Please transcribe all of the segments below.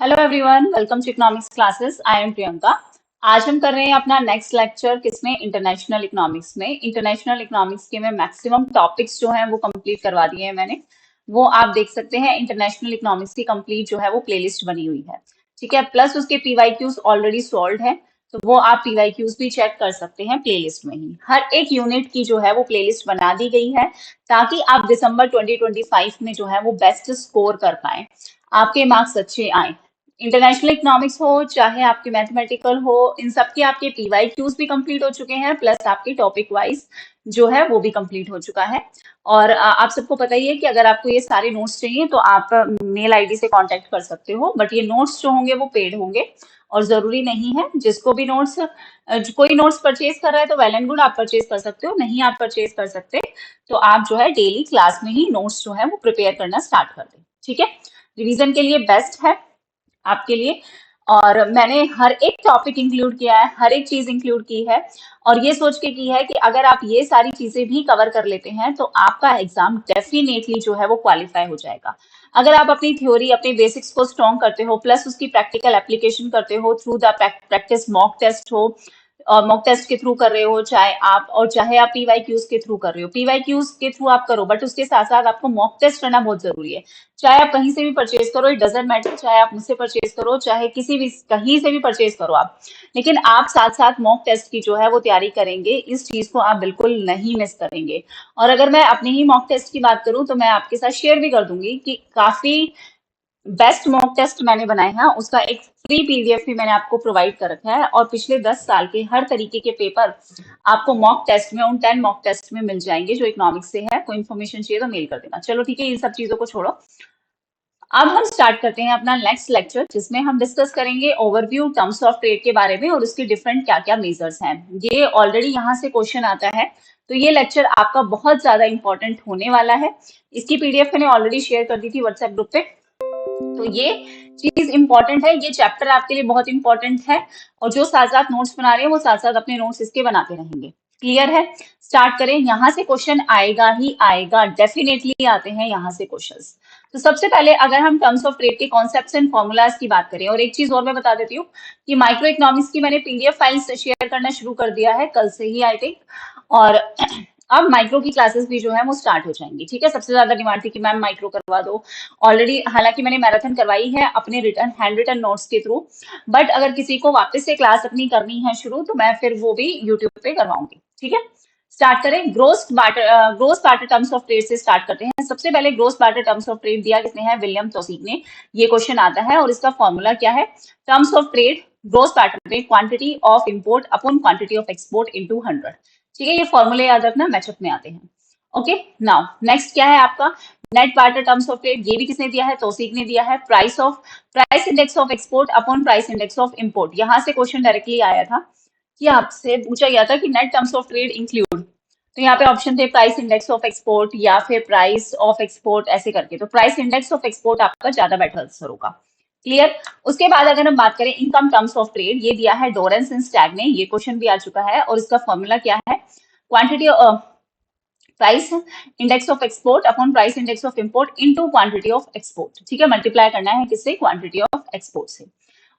Hello everyone, welcome to economics classes. I am Priyanka. आज हम कर रहे हैं अपना नेक्स्ट लेक्चर किसमें, इंटरनेशनल इकोनॉमिक्स में। इंटरनेशनल इकोनॉमिक्स के में मैक्सिमम टॉपिक्स जो हैं वो कंप्लीट करवा दिए हैं मैंने। वो आप देख सकते हैं, इंटरनेशनल इकोनॉमिक्स की कंप्लीट जो है वो प्लेलिस्ट बनी हुई है। ठीक है, प्लस उसके पीवाईक्यूज ऑलरेडी सॉल्व है, तो वो आप पीवाईक्यूज भी चेक कर सकते हैं प्लेलिस्ट में ही। हर एक यूनिट की जो है वो प्लेलिस्ट बना दी गई है ताकि आप दिसंबर 2025 में जो है वो बेस्ट स्कोर कर पाए, आपके मार्क्स अच्छे आए। इंटरनेशनल इकोनॉमिक्स हो चाहे आपके मैथमेटिकल हो, इन सब के आपके पीवाई क्यूज भी कंप्लीट हो चुके हैं, प्लस आपके टॉपिक वाइज जो है वो भी कंप्लीट हो चुका है। और आप सबको पता ही है कि अगर आपको ये सारे नोट्स चाहिए तो आप मेल आईडी से कांटेक्ट कर सकते हो, बट ये नोट्स जो होंगे वो पेड होंगे और जरूरी नहीं है। जिसको भी नोट्स, कोई नोट्स परचेज कर रहा है तो वेल एंड गुड, आप परचेज कर सकते हो। नहीं आप परचेज कर सकते तो आप जो है डेली क्लास में ही नोट्स जो है वो प्रिपेयर करना स्टार्ट कर दें। ठीक है, रिवीजन के लिए बेस्ट है आपके लिए। और मैंने हर एक टॉपिक इंक्लूड किया है, हर एक चीज इंक्लूड की है, और ये सोच के की है कि अगर आप ये सारी चीजें भी कवर कर लेते हैं तो आपका एग्जाम डेफिनेटली जो है वो क्वालिफाई हो जाएगा। अगर आप अपनी थ्योरी, अपने बेसिक्स को स्ट्रॉन्ग करते हो, प्लस उसकी प्रैक्टिकल एप्लीकेशन करते हो through the practice mock test हो, और मॉक टेस्ट के थ्रू कर रहे हो चाहे आप पीवाईक्यूज के थ्रू कर रहे हो, पीवाईक्यूज के थ्रू आप करो, बट उसके साथ साथ आपको मॉक टेस्ट करना बहुत जरूरी है। चाहे आप कहीं से भी परचेज करो, इट डजेंट मैटर, चाहे आप मुझसे परचेज करो, चाहे किसी भी कहीं से भी परचेज करो आप, लेकिन आप साथ साथ मॉक टेस्ट की जो है वो तैयारी करेंगे। इस चीज को आप बिल्कुल नहीं मिस करेंगे। और अगर मैं अपने ही मॉक टेस्ट की बात करूं तो मैं आपके साथ शेयर भी कर दूंगी कि काफी बेस्ट मॉक टेस्ट मैंने बनाए हैं, उसका एक फ्री पीडीएफ भी मैंने आपको प्रोवाइड कर रखा है, और पिछले 10 साल के हर तरीके के पेपर आपको मॉक टेस्ट में, उन 10 मॉक टेस्ट में मिल जाएंगे जो इकोनॉमिक्स से है। कोई इन्फॉर्मेशन चाहिए तो मेल कर देना। चलो ठीक है, इन सब चीजों को छोड़ो, अब हम स्टार्ट करते हैं अपना नेक्स्ट लेक्चर, जिसमें हम डिस्कस करेंगे ओवरव्यू टर्म्स ऑफ ट्रेड के बारे में और उसके डिफरेंट क्या क्या मेजर्स हैं। ये ऑलरेडी यहाँ से क्वेश्चन आता है, तो ये लेक्चर आपका बहुत ज्यादा इंपॉर्टेंट होने वाला है। इसकी पीडीएफ मैंने ऑलरेडी शेयर कर दी थी व्हाट्सएप ग्रुप पे, तो ये चीज इंपॉर्टेंट है, ये चैप्टर आपके लिए बहुत इंपॉर्टेंट है। और जो साथ साथ नोट्स बना रहे हैं वो साथ साथ अपने नोट्स इसके बनाते रहेंगे। क्लियर है? स्टार्ट करें। यहाँ से क्वेश्चन आएगा ही आएगा, डेफिनेटली आते हैं यहाँ से क्वेश्चंस। तो सबसे पहले अगर हम टर्म्स ऑफ ट्रेड के कॉन्सेप्ट्स एंड फॉर्मूलाज की बात करें, और एक चीज और मैं बता देती हूँ कि माइक्रो इकोनॉमिक्स की मैंने पीडीएफ फाइल्स शेयर करना शुरू कर दिया है कल से ही आई थिंक, और अब माइक्रो की क्लासेस भी जो है वो स्टार्ट हो जाएंगी। ठीक है, सबसे ज्यादा डिमांड थी कि मैम माइक्रो करवा दो। ऑलरेडी हालांकि मैंने मैराथन करवाई है अपने रिटर्न हैंड रिटन नोट्स के थ्रू, बट अगर किसी को वापस से क्लास अपनी करनी है शुरू तो मैं फिर वो भी यूट्यूब पे करवाऊंगी। ठीक है, स्टार्ट करें। Gross barter terms of trade से स्टार्ट करते हैं। सबसे पहले ग्रोस बार्टर टर्म्स ऑफ ट्रेड दिया किसने है? विलियम टॉसिक ने। ये क्वेश्चन आता है और इसका फॉर्मूला क्या है? Terms of trade gross barter में quantity of import upon quantity of export into 100। ठीक है, ये फॉर्मूले याद रखना, मैचअप में आते हैं। ओके, नाउ नेक्स्ट क्या है आपका? Net barter terms of trade. ये भी किसने दिया है? तौसीक ने दिया है। Price index of export upon price index of import. यहां से क्वेश्चन डायरेक्टली आया था कि आपसे पूछा गया था कि net terms of trade include, तो यहाँ पे ऑप्शन थे प्राइस इंडेक्स ऑफ एक्सपोर्ट या फिर प्राइस ऑफ एक्सपोर्ट, ऐसे करके। तो प्राइस इंडेक्स ऑफ एक्सपोर्ट आपका ज्यादा बेटर आंसर होगा। क्लियर? उसके बाद अगर हम बात करें इनकम टर्म्स ऑफ ट्रेड, ये दिया है डोरेंस एंड स्टैग ने। ये क्वेश्चन भी आ चुका है और इसका फॉर्मूला क्या है? Quantity price index of export upon price index of import into quantity of export. ठीक है, मल्टीप्लाई करना है किससे? क्वांटिटी ऑफ एक्सपोर्ट से।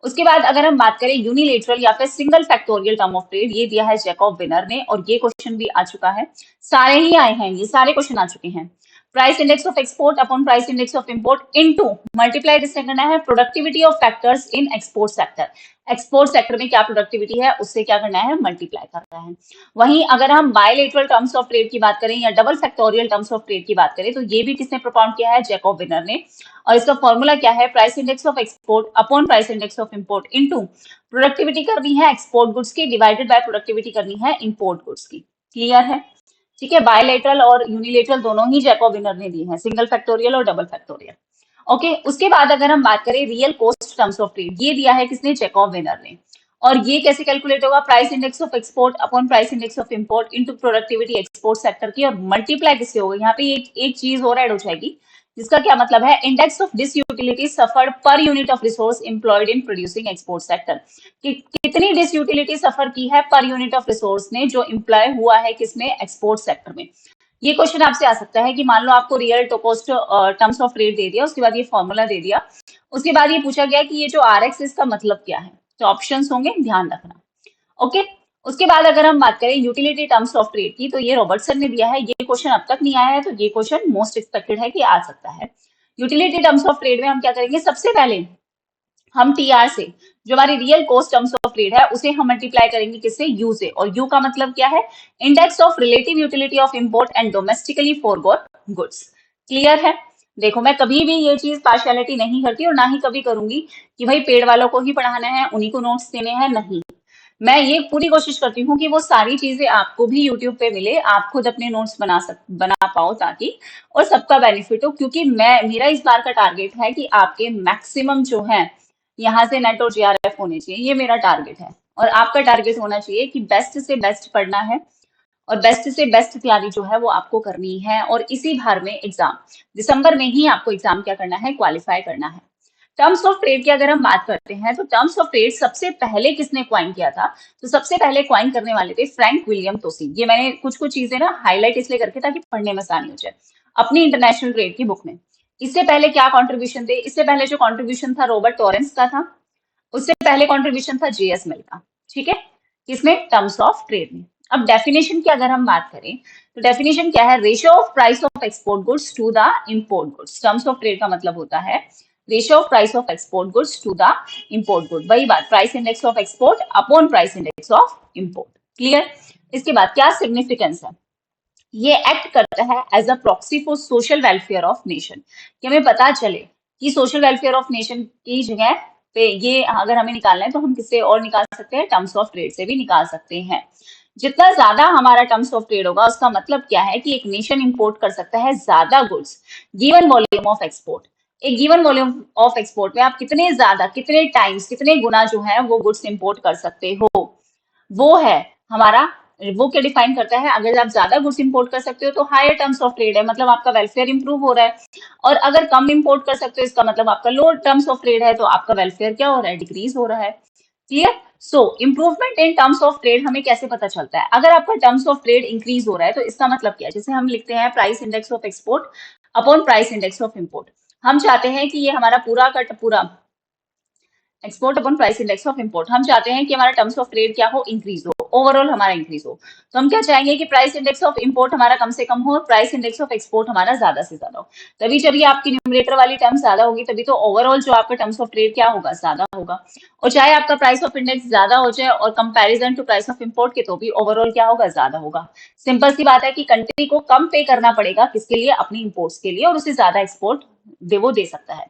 उसके बाद अगर हम बात करें यूनिलेटरल या फिर single factorial term of trade, ये दिया है जैकब विनर ने, और ये क्वेश्चन भी आ चुका है। सारे ही आए हैं, ये सारे क्वेश्चन आ चुके हैं। Price index of export upon price index of import into, multiply किससे करना है? Productivity of factors in export sector. Export sector में क्या प्रोडक्टिविटी है उससे क्या करना है? मल्टीप्लाई करना है। वहीं अगर हम बायलेटरल टर्म्स ऑफ ट्रेड की बात करें या double factorial terms of trade की बात करें, तो ये भी किसने प्रोपाउंड किया है? जैकब विनर ने। और इसका फॉर्मूला क्या है? Price index of export upon price index of import into productivity करनी है एक्सपोर्ट गुड्स की, डिवाइडेड बाय प्रोडक्टिविटी करनी है इंपोर्ट गुड्स की। क्लियर है? ठीक है, बायलेटरल और यूनिलेटरल दोनों ही जैकब विनर ने दी है, सिंगल फैक्टोरियल और डबल फैक्टोरियल। ओके, उसके बाद अगर हम बात करें real cost terms of trade, ये दिया है किसने? जैकब विनर ने। और ये कैसे कैलकुलेट होगा? Price index of export upon price index of import into productivity export sector की, और मल्टीप्लाई किससे होगा? यहाँ पे एक चीज और ऐड हो जाएगी, जिसका क्या मतलब है? Index of disutility suffered per unit of resource employed in producing export sector. कि कितनी डिसयूटिलिटी सफर की है पर यूनिट ऑफ रिसोर्स ने, जो एम्प्लॉय हुआ है किसमें? एक्सपोर्ट सेक्टर में। ये क्वेश्चन आपसे आ सकता है कि मान लो आपको real cost terms of rate दे दिया, उसके बाद ये फॉर्मूला दे दिया, उसके बाद ये पूछा गया कि ये जो आर एक्स इसका मतलब क्या है, तो ऑप्शंस होंगे, ध्यान रखना। ओके, उसके बाद अगर हम बात करें यूटिलिटी टर्म्स ऑफ ट्रेड की, तो ये रॉबर्टसन ने दिया है, ये क्वेश्चन अब तक नहीं आया है, तो ये क्वेश्चन मोस्ट एक्सपेक्टेड है कि आ सकता है। यूटिलिटी टर्म्स ऑफ ट्रेड में हम क्या करेंगे, सबसे पहले हम टीआर से, जो हमारी real cost terms of trade है, उसे हम मल्टीप्लाई करेंगे किससे, यू से, और यू का मतलब क्या है, index of relative utility of import and domestically forgot goods. Clear है। देखो, मैं कभी भी ये चीज पार्शियलिटी नहीं करती और ना ही कभी करूंगी कि भाई पेड वालों को ही पढ़ाना है, उन्हीं को नोट्स देने हैं, नहीं। मैं ये पूरी कोशिश करती हूँ कि वो सारी चीजें आपको भी यूट्यूब पे मिले, आप खुद अपने नोट्स बना पाओ, ताकि और सबका बेनिफिट हो, क्योंकि मेरा इस बार का टारगेट है कि आपके मैक्सिमम जो है यहाँ से नेट और जीआरएफ होने चाहिए, ये मेरा टारगेट है। और आपका टारगेट होना चाहिए कि बेस्ट से बेस्ट पढ़ना है और बेस्ट से बेस्ट तैयारी जो है वो आपको करनी है, और इसी भर में एग्जाम, दिसंबर में ही आपको एग्जाम क्या करना है, क्वालिफाई करना है। टर्म्स ऑफ ट्रेड की अगर हम बात करते हैं, तो टर्म्स ऑफ ट्रेड सबसे पहले किसने क्वाइन किया था, तो सबसे पहले क्वाइन करने वाले थे फ्रैंक विलियम टोसी। ये मैंने कुछ कुछ चीजें ना हाईलाइट इसलिए करके ताकि पढ़ने में आसानी हो जाए, अपनी इंटरनेशनल ट्रेड की बुक में। इससे पहले क्या कंट्रीब्यूशन थे, इससे पहले जो कंट्रीब्यूशन था रॉबर्ट टॉरेंस का था, उससे पहले कंट्रीब्यूशन था जेएस मिल का। ठीक है, किसमें, टर्म्स ऑफ ट्रेड में। अब डेफिनेशन की अगर हम बात करें, तो डेफिनेशन क्या है, ratio of price of export goods to the import goods. Terms of trade का मतलब होता है ratio of price of export goods to the import good, वही बात, price index of export upon price index of import. Clear. इसके बाद क्या significance है, ये एक्ट करता है as a proxy for social welfare of nation, कि हमें पता चले कि सोशल वेलफेयर ऑफ नेशन की जगह पे ये अगर हमें निकालना है तो हम किससे और निकाल सकते हैं, टर्म्स ऑफ ट्रेड से भी निकाल सकते हैं। जितना ज्यादा हमारा टर्म्स ऑफ ट्रेड होगा, उसका मतलब क्या है कि एक नेशन इंपोर्ट कर सकता है ज्यादा goods given volume of export. एक गिवन वॉल्यूम ऑफ एक्सपोर्ट में आप कितने ज्यादा, कितने टाइम्स, कितने गुना जो है वो गुड्स इंपोर्ट कर सकते हो, वो है हमारा, वो क्या डिफाइन करता है, अगर आप ज्यादा गुड्स इंपोर्ट कर सकते हो तो हायर टर्म्स ऑफ ट्रेड है, मतलब आपका वेलफेयर इंप्रूव हो रहा है, और अगर कम इंपोर्ट कर सकते हो इसका मतलब आपका लो टर्म्स ऑफ ट्रेड है, तो आपका वेलफेयर क्या हो रहा है, डिक्रीज हो रहा है। Clear. So improvement in terms of trade हमें कैसे पता चलता है, अगर आपका टर्म्स ऑफ ट्रेड इंक्रीज हो रहा है तो इसका मतलब क्या है, जैसे हम लिखते हैं price index of export upon price index of import. हम चाहते हैं कि ये हमारा पूरा का पूरा export upon price index of import, हम चाहते हैं कि हमारा टर्म्स ऑफ ट्रेड क्या हो, इंक्रीज हो, ओवरऑल हमारा इंक्रीज हो। तो हम क्या चाहेंगे कि प्राइस इंडेक्स ऑफ इंपोर्ट हमारा कम से कम हो, प्राइस इंडेक्स ऑफ एक्सपोर्ट हमारा ज्यादा से ज्यादा हो। तभी जब ये आपकी न्यूमरेटर वाली टर्म ज्यादा होगी, तभी तो ओवरऑल जो आपका टर्म्स ऑफ ट्रेड क्या होगा, ज्यादा होगा। और चाहे आपका प्राइस ऑफ इंडेक्स ज्यादा हो जाए और comparison to price of import के, तो भी ओवरऑल क्या होगा, ज्यादा होगा। सिंपल सी बात है कि कंट्री को कम पे करना पड़ेगा, किसके लिए, अपनी इंपोर्ट्स के लिए, और उसे ज्यादा एक्सपोर्ट वो दे सकता है।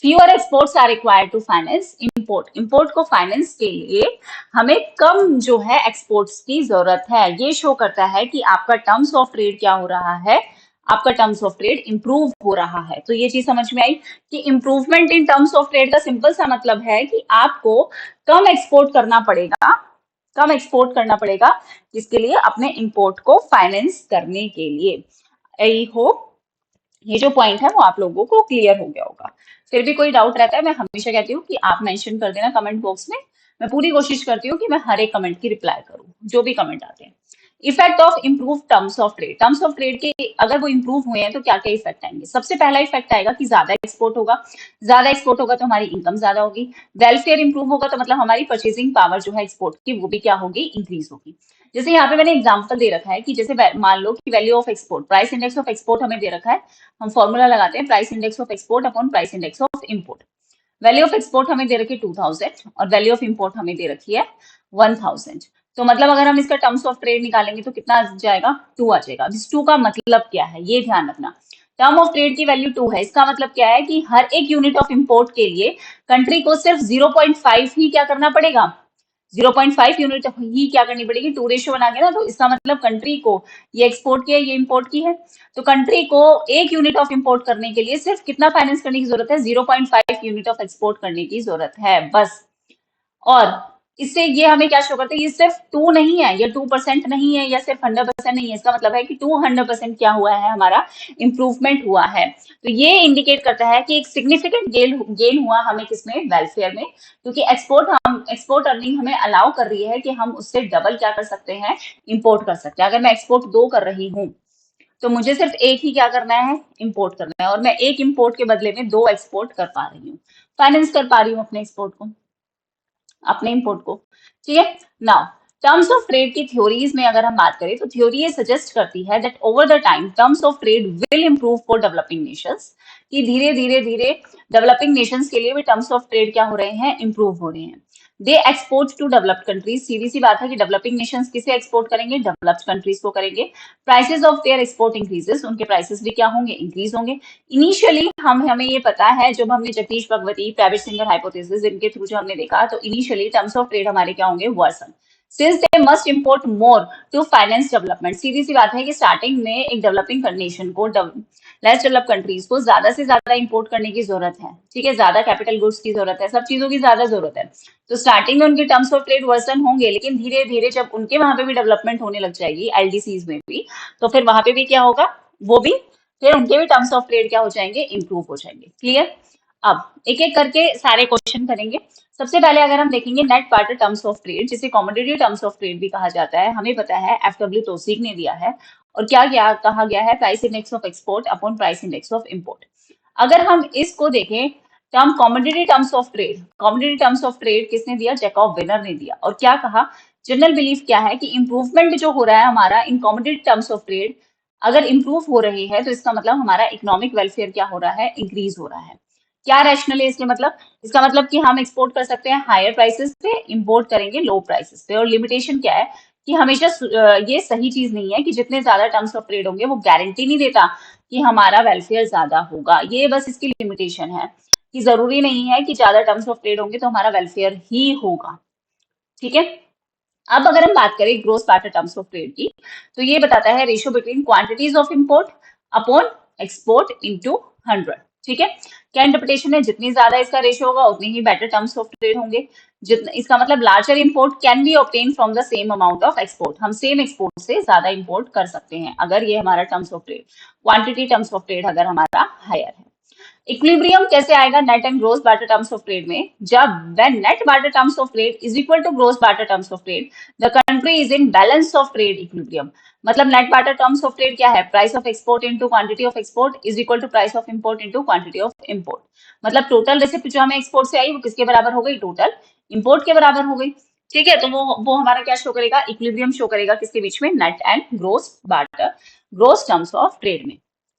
Fewer exports are required to finance import. Import को फाइनेंस के लिए हमें कम जो है एक्सपोर्ट्स की जरूरत है। ये शो करता है कि आपका टर्म्स ऑफ ट्रेड क्या हो रहा है, आपका टर्म्स ऑफ ट्रेड इंप्रूव हो रहा है। तो ये चीज समझ में आई कि improvement in terms of trade का सिंपल सा मतलब है कि आपको कम एक्सपोर्ट करना पड़ेगा, कम एक्सपोर्ट करना पड़ेगा, जिसके लिए, अपने इंपोर्ट को फाइनेंस करने के लिए। आई होप ये जो पॉइंट है वो आप लोगों को क्लियर हो गया होगा। फिर भी कोई डाउट रहता है, मैं हमेशा कहती हूँ कि आप मेंशन कर देना कमेंट बॉक्स में। मैं पूरी कोशिश करती हूँ कि मैं हर एक कमेंट की रिप्लाई करूँ, जो भी कमेंट आते हैं। Effect of improve terms of trade, terms of trade के अगर वो इंप्रूव हुए हैं तो क्या क्या इफेक्ट आएंगे, सबसे पहला इफेक्ट आएगा कि ज्यादा एक्सपोर्ट होगा, ज्यादा एक्सपोर्ट होगा तो हमारी इनकम ज्यादा होगी, वेलफेयर इंप्रूव होगा तो मतलब हमारी परचेसिंग पावर जो है एक्सपोर्ट की वो भी क्या होगी, इंक्रीज होगी। जैसे यहाँ पे मैंने एग्जांपल दे रखा है कि जैसे मान लो कि value of export, price index of export हमें दे रखा है, हम फॉर्मूला लगाते हैं price index of export upon price index of import. Value of export हमें दे रखी है 2000 और वैल्यू ऑफ इंपोर्ट हमें दे रखी है 1000। तो मतलब अगर हम इसका टर्म्स ऑफ ट्रेड निकालेंगे तो कितना आ जाएगा, 2 आ जाएगा। इस 2 का मतलब क्या है, ये ध्यान रखना। टर्म ऑफ ट्रेड की वैल्यू 2 है, इसका मतलब क्या है कि हर एक यूनिट ऑफ इंपोर्ट के लिए कंट्री को सिर्फ 0.5 ही क्या करना पड़ेगा, 0.5 यूनिट ही क्या करनी पड़ेगी, 2 रेशियो बना के ना, तो इसका मतलब कंट्री को, ये एक्सपोर्ट की है, ये इंपोर्ट की है, तो कंट्री को 1 यूनिट ऑफ इंपोर्ट करने के लिए सिर्फ कितना फाइनेंस करने की जरूरत है, 0.5 यूनिट ऑफ एक्सपोर्ट करने की जरूरत है बस। और इससे ये हमें क्या शो करता है, ये सिर्फ 2 नहीं है, या 2% नहीं है, या सिर्फ 100% नहीं है, इसका मतलब है कि 200% क्या हुआ है, हमारा इंप्रूवमेंट हुआ है। तो ये इंडिकेट करता है कि एक सिग्निफिकेंट गेन हुआ हमें किसमें, वेलफेयर में, क्योंकि एक्सपोर्ट अर्निंग हमें अलाउ कर रही है कि हम उससे डबल क्या कर सकते हैं, इंपोर्ट कर सकते हैं। अगर मैं एक्सपोर्ट 2 कर रही हूँ तो मुझे सिर्फ एक ही क्या करना है, इंपोर्ट करना है, और मैं एक इंपोर्ट के बदले में 2 एक्सपोर्ट कर पा रही हूँ, फाइनेंस कर पा रही हूँ अपने एक्सपोर्ट को, अपने इंपोर्ट को। ठीक है। नाउ टर्म्स ऑफ ट्रेड की थ्योरीज में अगर हम बात करें तो थ्योरी ये सजेस्ट करती है that over the time terms of trade will improve for developing Nations, कि धीरे धीरे धीरे डेवलपिंग नेशंस के लिए भी टर्म्स ऑफ ट्रेड क्या हो रहे हैं, इंप्रूव हो रहे हैं। दे एक्सपोर्ट टू डेवलप्ड कंट्रीज, सीधी सी बात है कि डेवलपिंग नेशंस किसे एक्सपोर्ट करेंगे, डेवलप्ड कंट्रीज को करेंगे। Prices of their export increases, उनके प्राइसेस भी क्या होंगे, इंक्रीज होंगे। इनिशियली हमें ये पता है, जब हमने Jagdish Bhagwati, private singer hypothesis, इनके थ्रू जो हमने देखा, तो इनिशियली टर्म्स ऑफ ट्रेड हमारे क्या होंगे, version, since they must import more to finance development. सीधी सी बात है कि स्टार्टिंग में एक डेवलपिंग नेशन को, लेस डेवलप कंट्रीज को ज्यादा से ज्यादा इंपोर्ट करने की जरूरत है। ठीक है, ज्यादा कैपिटल गुड्स की जरूरत है, सब चीजों की ज्यादा जरूरत है। तो स्टार्टिंग में उनके टर्म्स ऑफ ट्रेड वर्सन होंगे, लेकिन धीरे धीरे जब उनके वहां पे भी डेवलपमेंट होने लग जाएगी, एलडीसीज में भी, तो फिर वहां पे भी क्या होगा, वो भी फिर उनके भी टर्म्स ऑफ ट्रेड क्या हो जाएंगे, इंप्रूव हो जाएंगे। क्लियर। अब एक एक करके सारे क्वेश्चन करेंगे। सबसे पहले अगर हम देखेंगे net barter terms of trade, जिसे कमोडिटी टर्म्स ऑफ ट्रेड भी कहा जाता है, हमें पता है एफडब्ल्यू तौसीक ने दिया है, और क्या क्या कहा गया है, price index of export upon price index of import. अगर हम इसको देखें, term commodity terms of trade, commodity terms of trade किसने दिया, जैकब विनर ने दिया, और क्या कहा, जनरल बिलीफ क्या है कि इंप्रूवमेंट जो हो रहा है हमारा इन कमोडिटी टर्म्स ऑफ ट्रेड, अगर इंप्रूव हो रही है तो इसका मतलब हमारा इकोनॉमिक वेलफेयर क्या हो रहा है, इंक्रीज हो रहा है। क्या रैशनल है इसके मतलब, इसका मतलब कि हम एक्सपोर्ट कर सकते हैं हायर प्राइसेस पे, इंपोर्ट करेंगे लो प्राइसेस पे। और लिमिटेशन क्या है कि हमेशा ये सही चीज नहीं है कि जितने ज्यादा टर्म्स ऑफ ट्रेड होंगे वो गारंटी नहीं देता कि हमारा वेलफेयर ज्यादा होगा। ये बस इसकी लिमिटेशन है कि जरूरी नहीं है कि ज्यादा टर्म्स ऑफ ट्रेड होंगे तो हमारा वेलफेयर ही होगा। ठीक है। अब अगर हम बात करें gross barter terms of trade की, तो ये बताता है ratio between quantities of import upon export into 100। ठीक है। क्या इंटरप्रिटेशन है, जितनी ज्यादा इसका रेशियो होगा उतनी ही बेटर टर्म्स ऑफ ट्रेड होंगे। जितना, इसका मतलब larger import can be obtain from the same amount of export, हम सेम एक्सपोर्ट से ज्यादा इंपोर्ट कर सकते हैं अगर ये हमारा terms of trade, quantity terms of trade अगर हमारा हायर है। इक्विलिब्रियम कैसे आएगा net and gross barter terms of trade में, जब when net barter terms of trade is equal to gross barter terms of trade, the country is in balance of trade equilibrium. मतलब net barter terms of trade क्या है, price of export into quantity of export is equal to price of import into quantity of import. मतलब total receipt जो हमें export से आई वो किसके बराबर हो गई, टोटल इंपोर्ट के बराबर हो गई। ठीक है, तो वो हमारा क्या शो करेगा, इक्विलिब्रियम शो करेगा किसके बीच में, net and gross barter, gross terms of trade में।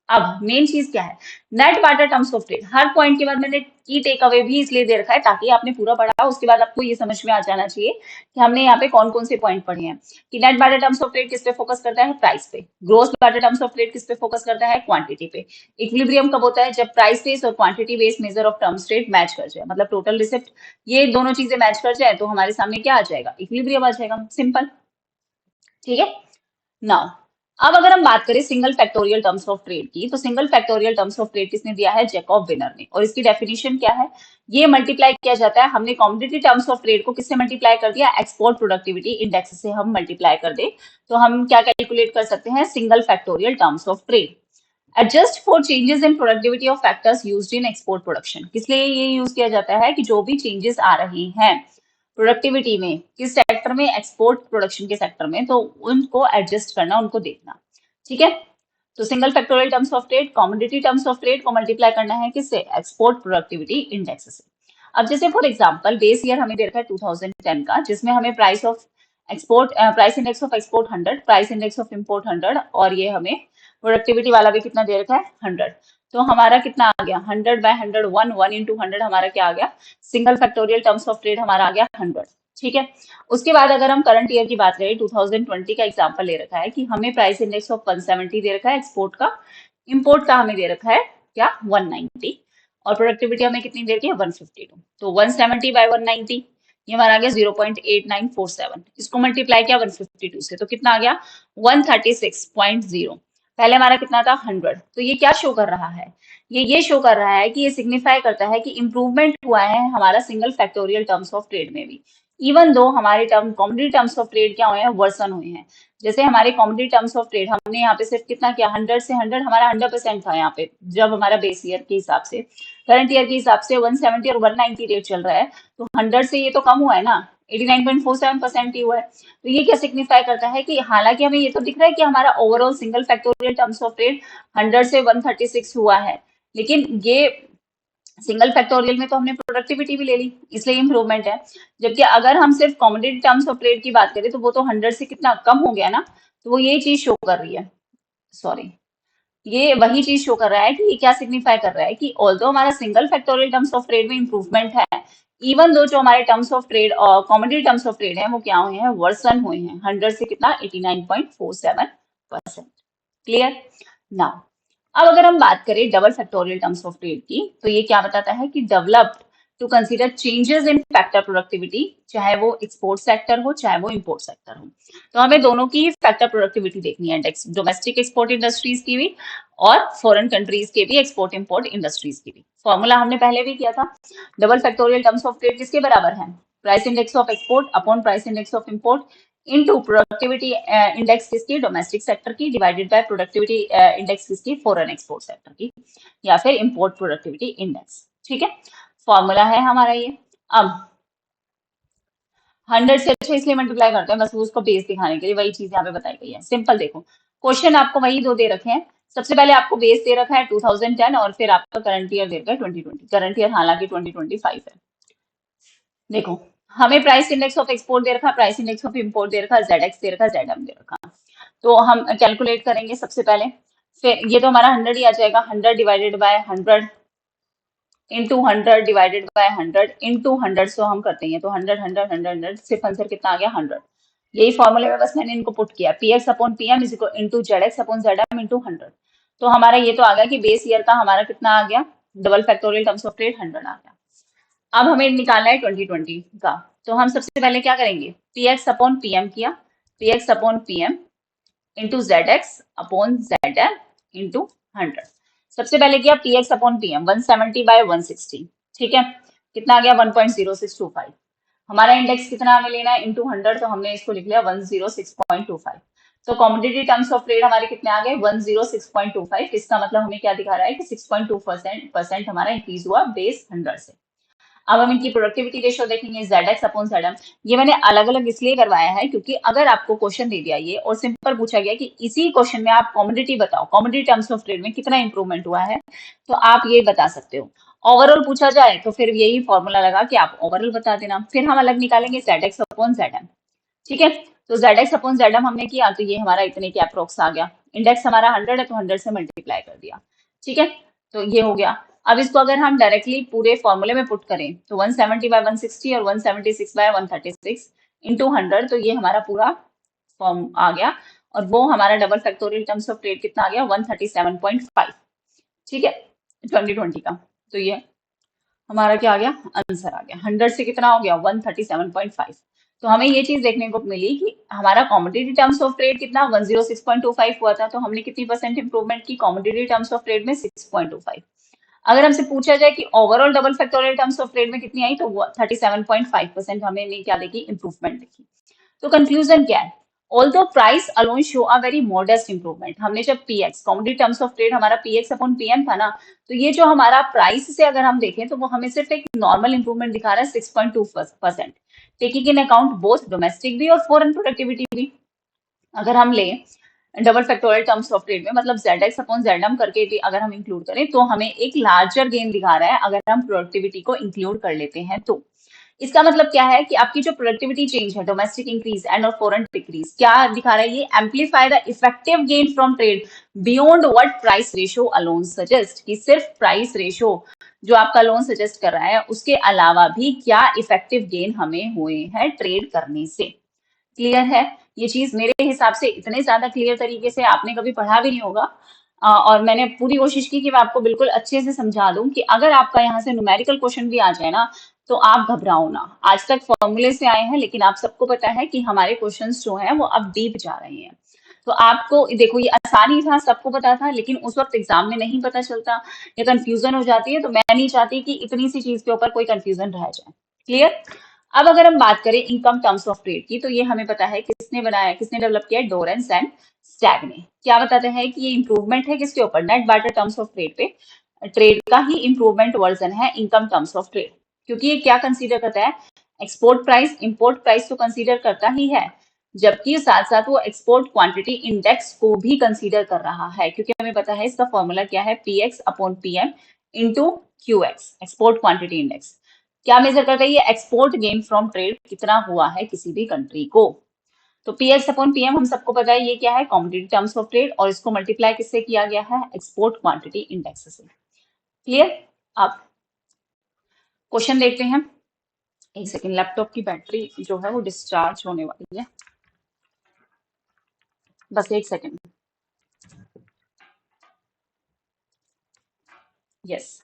अब मेन चीज क्या है, net barter terms of trade. हर पॉइंट के बाद मैंने की टेक अवे भी इसलिए दे रखा है ताकि आपने पूरा पढ़ा, उसके बाद आपको ये समझ में आ जाना चाहिए कि हमने यहाँ पे कौन कौन से पॉइंट पढ़े हैं। कि net barter terms of trade किस पे फोकस करता है, प्राइस पे। Gross barter terms of trade किस पे फोकस करता है, क्वांटिटी पे। इक्विलिब्रियम कब होता है, जब प्राइस बेस और quantity base measure of terms trade match कर जाए, मतलब टोटल रिसिप्ट, ये दोनों चीजें मैच कर जाए तो हमारे सामने क्या आ जाएगा, इक्विलिब्रियम आ जाएगा, सिंपल। ठीक है। नाउ अब अगर हम बात करें single factorial terms of trade की, तो single factorial terms of trade किसने दिया है, जैकब विनर ने, और इसकी डेफिनेशन क्या है, ये मल्टीप्लाई किया जाता है, हमने कमोडिटी टर्म्स ऑफ ट्रेड को किससे मल्टीप्लाई कर दिया, एक्सपोर्ट प्रोडक्टिविटी इंडेक्स से हम मल्टीप्लाई कर दे तो हम क्या कैलकुलेट कर सकते हैं, single factorial terms of trade. Adjust for changes in productivity of factors used in export production, किस लिए ये यूज किया जाता है कि जो भी चेंजेस आ रही हैं प्रोडक्टिविटी में, किस सेक्टर में, एक्सपोर्ट प्रोडक्शन के सेक्टर में, तो उनको एडजस्ट करना, उनको देखना। ठीक है। तो single factorial terms of trade, commodity terms of trade को मल्टीप्लाई करना है किससे, एक्सपोर्ट प्रोडक्टिविटी इंडेक्स से। अब जैसे फॉर एग्जांपल बेस ईयर हमें दे रखा है 2010 का, जिसमें हमें price of export, price index of export 100, price index of import 100, और ये हमें प्रोडक्टिविटी वाला भी कितना दे रखा है, 100। तो हमारा कितना आ गया, 100 बाय 100, 1 इंटू 100 हमारा क्या आ गया, single factorial terms of trade हमारा आ गया 100। ठीक है। उसके बाद अगर हम करंट ईयर की बात करें, 2020 का एग्जांपल ले रखा है कि हमें प्राइस इंडेक्स ऑफ 170 दे रखा है एक्सपोर्ट का, इंपोर्ट का हमें दे रखा है क्या, 190, और प्रोडक्टिविटी हमें कितनी दे रखी है, 152। तो 170 बाय 190 ये हमारा आ गया 0.8947, इसको मल्टीप्लाई किया 152 से तो कितना आ गया, 136.0। पहले हमारा कितना था, 100। तो ये क्या शो कर रहा है, ये शो कर रहा है कि ये सिग्निफाई करता है कि इंप्रूवमेंट हुआ है हमारा single factorial terms of trade में भी, इवन दो हमारे term commodity terms of trade क्या हुए हैं, वर्सन हुए हैं। जैसे हमारे कमोडिटी टर्म्स ऑफ ट्रेड हमने यहाँ पे सिर्फ कितना किया, 100 से 100 हमारा 100% था यहाँ पे, जब हमारा बेस ईयर के हिसाब से, करंट ईयर के हिसाब से 170 और 190 रेट चल रहा है, तो 100 से ये तो कम हुआ है ना, 89.47% ही हुआ है। तो ये क्या सिग्निफाई करता है कि हालांकि हमें ये तो दिख रहा है कि हमारा overall single factorial terms of trade 100 से 136 हुआ है, लेकिन ये सिंगल फैक्टोरियल में तो हमने प्रोडक्टिविटी भी ले ली, इसलिए इंप्रूवमेंट है। जबकि अगर हम सिर्फ कॉमोडिटी टर्म्स ऑफ ट्रेड की बात करें तो वो तो 100 से कितना कम हो गया ना, तो वो ये चीज शो कर रही है, सॉरी, ये वही चीज शो कर रहा है कि ये क्या सिग्निफाई कर रहा है कि ऑल्दो हमारा single factorial terms of trade में इंप्रूवमेंट है, इवन दो जो हमारे टर्म्स ऑफ ट्रेड और कॉमोडिटी टर्म्स ऑफ ट्रेड है वो क्या हुए हैं, वर्सन हुए हैं, 100 से कितना 89.47%। Clear now. अब अगर हम बात करें double factorial terms of trade की, तो ये क्या बताता है कि developed to consider changes in factor productivity, चाहे वो एक्सपोर्ट सेक्टर हो चाहे वो इंपोर्ट सेक्टर हो। तो हमें दोनों की फैक्टर प्रोडक्टिविटी देखनी है, डोमेस्टिक एक्सपोर्ट इंडस्ट्रीज की भी और फॉरेन कंट्रीज के भी एक्सपोर्ट इंपोर्ट इंडस्ट्रीज की भी। फॉर्मूला हमने पहले भी किया था, double factorial terms of trade किसके बराबर है, price index of export upon price index of import into productivity index किसकी, डोमेस्टिक सेक्टर की, डिवाइडेड बाय प्रोडक्टिविटी इंडेक्स किसकी, फॉरेन एक्सपोर्ट सेक्टर की, या फिर इंपोर्ट प्रोडक्टिविटी इंडेक्स। ठीक है, फॉर्मूला है हमारा ये। अब 100 से अच्छा इसलिए मल्टीप्लाई करते हैं बस उसको बेस दिखाने के लिए, वही चीज यहाँ पे बताई गई है। सिंपल देखो, क्वेश्चन आपको वही दो दे रखे हैं, सबसे पहले आपको बेस दे रखा है 2010 और फिर आपका करंट ईयर दे रखा है 2020, करंट ईयर हालांकि 2025 है। देखो, हमें प्राइस इंडेक्स ऑफ एक्सपोर्ट दे रखा है, प्राइस इंडेक्स ऑफ इंपोर्ट दे रखा है, जेड एक्स दे रखा है, जेड एम दे रखा है। तो हम कैलकुलेट करेंगे सबसे पहले, फिर ये तो हमारा 100 ही आ जाएगा, 100 divided by 100 into 100 divided by 100 into 100, सो हम करते हैं तो 100 100 100 100, सिर्फ आंसर कितना आ गया 100। यही फॉर्मूले में बस मैंने इनको पुट किया, P X upon P M is equal into Z X upon Z M into 100। तो हमारा ये तो आ गया कि बेस ईयर का हमारा कितना आ गया, double factorial terms of trade 100 आ गया। अब हमें निकालना है 2020 का, तो हम सबसे पहले क्या करेंगे, P X upon P M किया, P X upon P M into Z X upon Z M into 100। सबसे पहले किया P X upon P M 170 by 160, ठीक है, कितना आ गया 1.0625। हमारा इंडेक्स कितना हमें लेना है इंटू 100, तो हमने इसको लिख लिया 106.25। तो कॉमोडिटी टर्म्स ऑफ ट्रेड हमारे कितने आ गए 106.25। इसका मतलब हमें क्या दिखा रहा है कि 6.2% हमारा इंक्रीज हुआ बेस 100 से। अब हम इनकी प्रोडक्टिविटी रेशियो देखेंगे, Z X upon Z M. ये मैंने अलग अलग इसलिए करवाया है क्योंकि अगर आपको क्वेश्चन दे दिया ये और सिंपल पूछा गया कि इसी क्वेश्चन में आप कॉमोडिटी बताओ, कॉमोडिटी टर्म्स ऑफ ट्रेड में कितना इंप्रूवमेंट हुआ है, तो आप ये बता सकते हो। ओवरऑल पूछा जाए तो फिर यही फॉर्मूला लगा कि आप ओवरऑल बता देना, फिर हम अलग निकालेंगे Z X upon Z M. ठीक है, तो Z X upon Z M हमने किया तो ये हमारा इतने के अप्रोक्स आ गया, इंडेक्स हमारा 100 है तो 100 से मल्टीप्लाई कर दिया। ठीक है, तो ये हो गया। अब इसको अगर हम डायरेक्टली पूरे फॉर्मूले में पुट करें तो 170 बाय 160 और 176 बाय 136 इंटू 100, तो ये हमारा पूरा फॉर्म आ गया, और वो हमारा double factorial terms of trade कितना आ गया 137.5। ठीक है, 2020 का, तो ये हमारा क्या आ गया, आंसर आ गया 100 से कितना हो गया 137.5। तो हमें ये चीज देखने को मिली कि हमारा कॉमोडिटी टर्म्स ऑफ ट्रेड कितना 106.25 हुआ था, तो हमने कितनी परसेंट इंप्रूवमेंट की कॉमोडिटी टर्म्स ऑफ ट्रेड में 6.25। अगर हमसे पूछा जाए कि overall double factorial terms of trade में कितनी आई, तो 37.5% हमने क्या देखी, इंप्रूवमेंट देखी। तो कंक्लूजन क्या है, although price alone show a very modest improvement. हमने जब px commodity terms of trade हमारा पीएक्स अपॉन पीएम था ना, तो ये जो हमारा प्राइस से अगर हम देखें तो वो हमें सिर्फ एक नॉर्मल इंप्रूवमेंट दिखा रहा है 6.2%, taking in account both domestic भी और फॉरेन प्रोडक्टिविटी भी। अगर हम ले double factorial terms of trade में, मतलब Z X upon Z M करके भी अगर हम इंक्लूड करें तो हमें एक लार्जर गेन दिखा रहा है अगर हम प्रोडक्टिविटी को इंक्लूड कर लेते हैं। तो इसका मतलब क्या है कि आपकी जो प्रोडक्टिविटी चेंज है, डोमेस्टिक इंक्रीज एंड और फॉरेन डिक्रीज, क्या दिखा रहा है, ये amplify the effective gain from trade beyond what price ratio alone suggest, कि सिर्फ प्राइस रेशियो जो आपका लोन सजेस्ट कर रहा है उसके अलावा भी क्या इफेक्टिव गेन हमें हुए हैं ट्रेड करने से। क्लियर है, ये चीज मेरे हिसाब से इतने ज्यादा क्लियर तरीके से आपने कभी पढ़ा भी नहीं होगा, और मैंने पूरी कोशिश की कि मैं आपको बिल्कुल अच्छे से समझा दूं कि अगर आपका यहाँ से न्यूमेरिकल क्वेश्चन भी आ जाए ना तो आप घबराओ ना। आज तक फॉर्मूले से आए हैं, लेकिन आप सबको पता है कि हमारे क्वेश्चंस जो हैं वो अब डीप जा रहे हैं। तो आपको देखो ये आसानी था, सबको पता था, लेकिन उस वक्त एग्जाम में नहीं पता चलता या कंफ्यूजन हो जाती है, तो मैं नहीं चाहती कि इतनी सी चीज के ऊपर कोई कंफ्यूजन रह जाए। क्लियर। अब अगर हम बात करें इनकम टर्म्स ऑफ ट्रेड की, तो ये हमें पता है किसने बनाया, किसने डेवलप किया है, डोरेंस एंड स्टैग ने। क्या बताते हैं कि ये इंप्रूवमेंट है किसके ऊपर, net barter terms of trade पे, ट्रेड का ही इंप्रूवमेंट वर्जन है इनकम टर्म्स ऑफ ट्रेड, क्योंकि ये क्या कंसीडर करता है, एक्सपोर्ट प्राइस इंपोर्ट प्राइस तो कंसीडर करता ही है, जबकि साथ साथ वो एक्सपोर्ट क्वांटिटी इंडेक्स को भी कंसीडर कर रहा है, क्योंकि हमें पता है इसका फॉर्मूला क्या है, px upon PM into क्यूएक्स, export quantity index. क्या मेजर करता है ये, एक्सपोर्ट गेन फ्रॉम ट्रेड कितना हुआ है किसी भी कंट्री को। तो पीएक्स अपॉन पीएम हम सबको पता है ये क्या है, कॉमोडिटी टर्म्स ऑफ ट्रेड, और इसको मल्टीप्लाई किससे किया गया है, एक्सपोर्ट क्वांटिटी इंडेक्स से। क्लियर। अब क्वेश्चन देखते हैं। एक सेकेंड, लैपटॉप की बैटरी जो है वो डिस्चार्ज होने वाली है, बस एक सेकेंड। यस,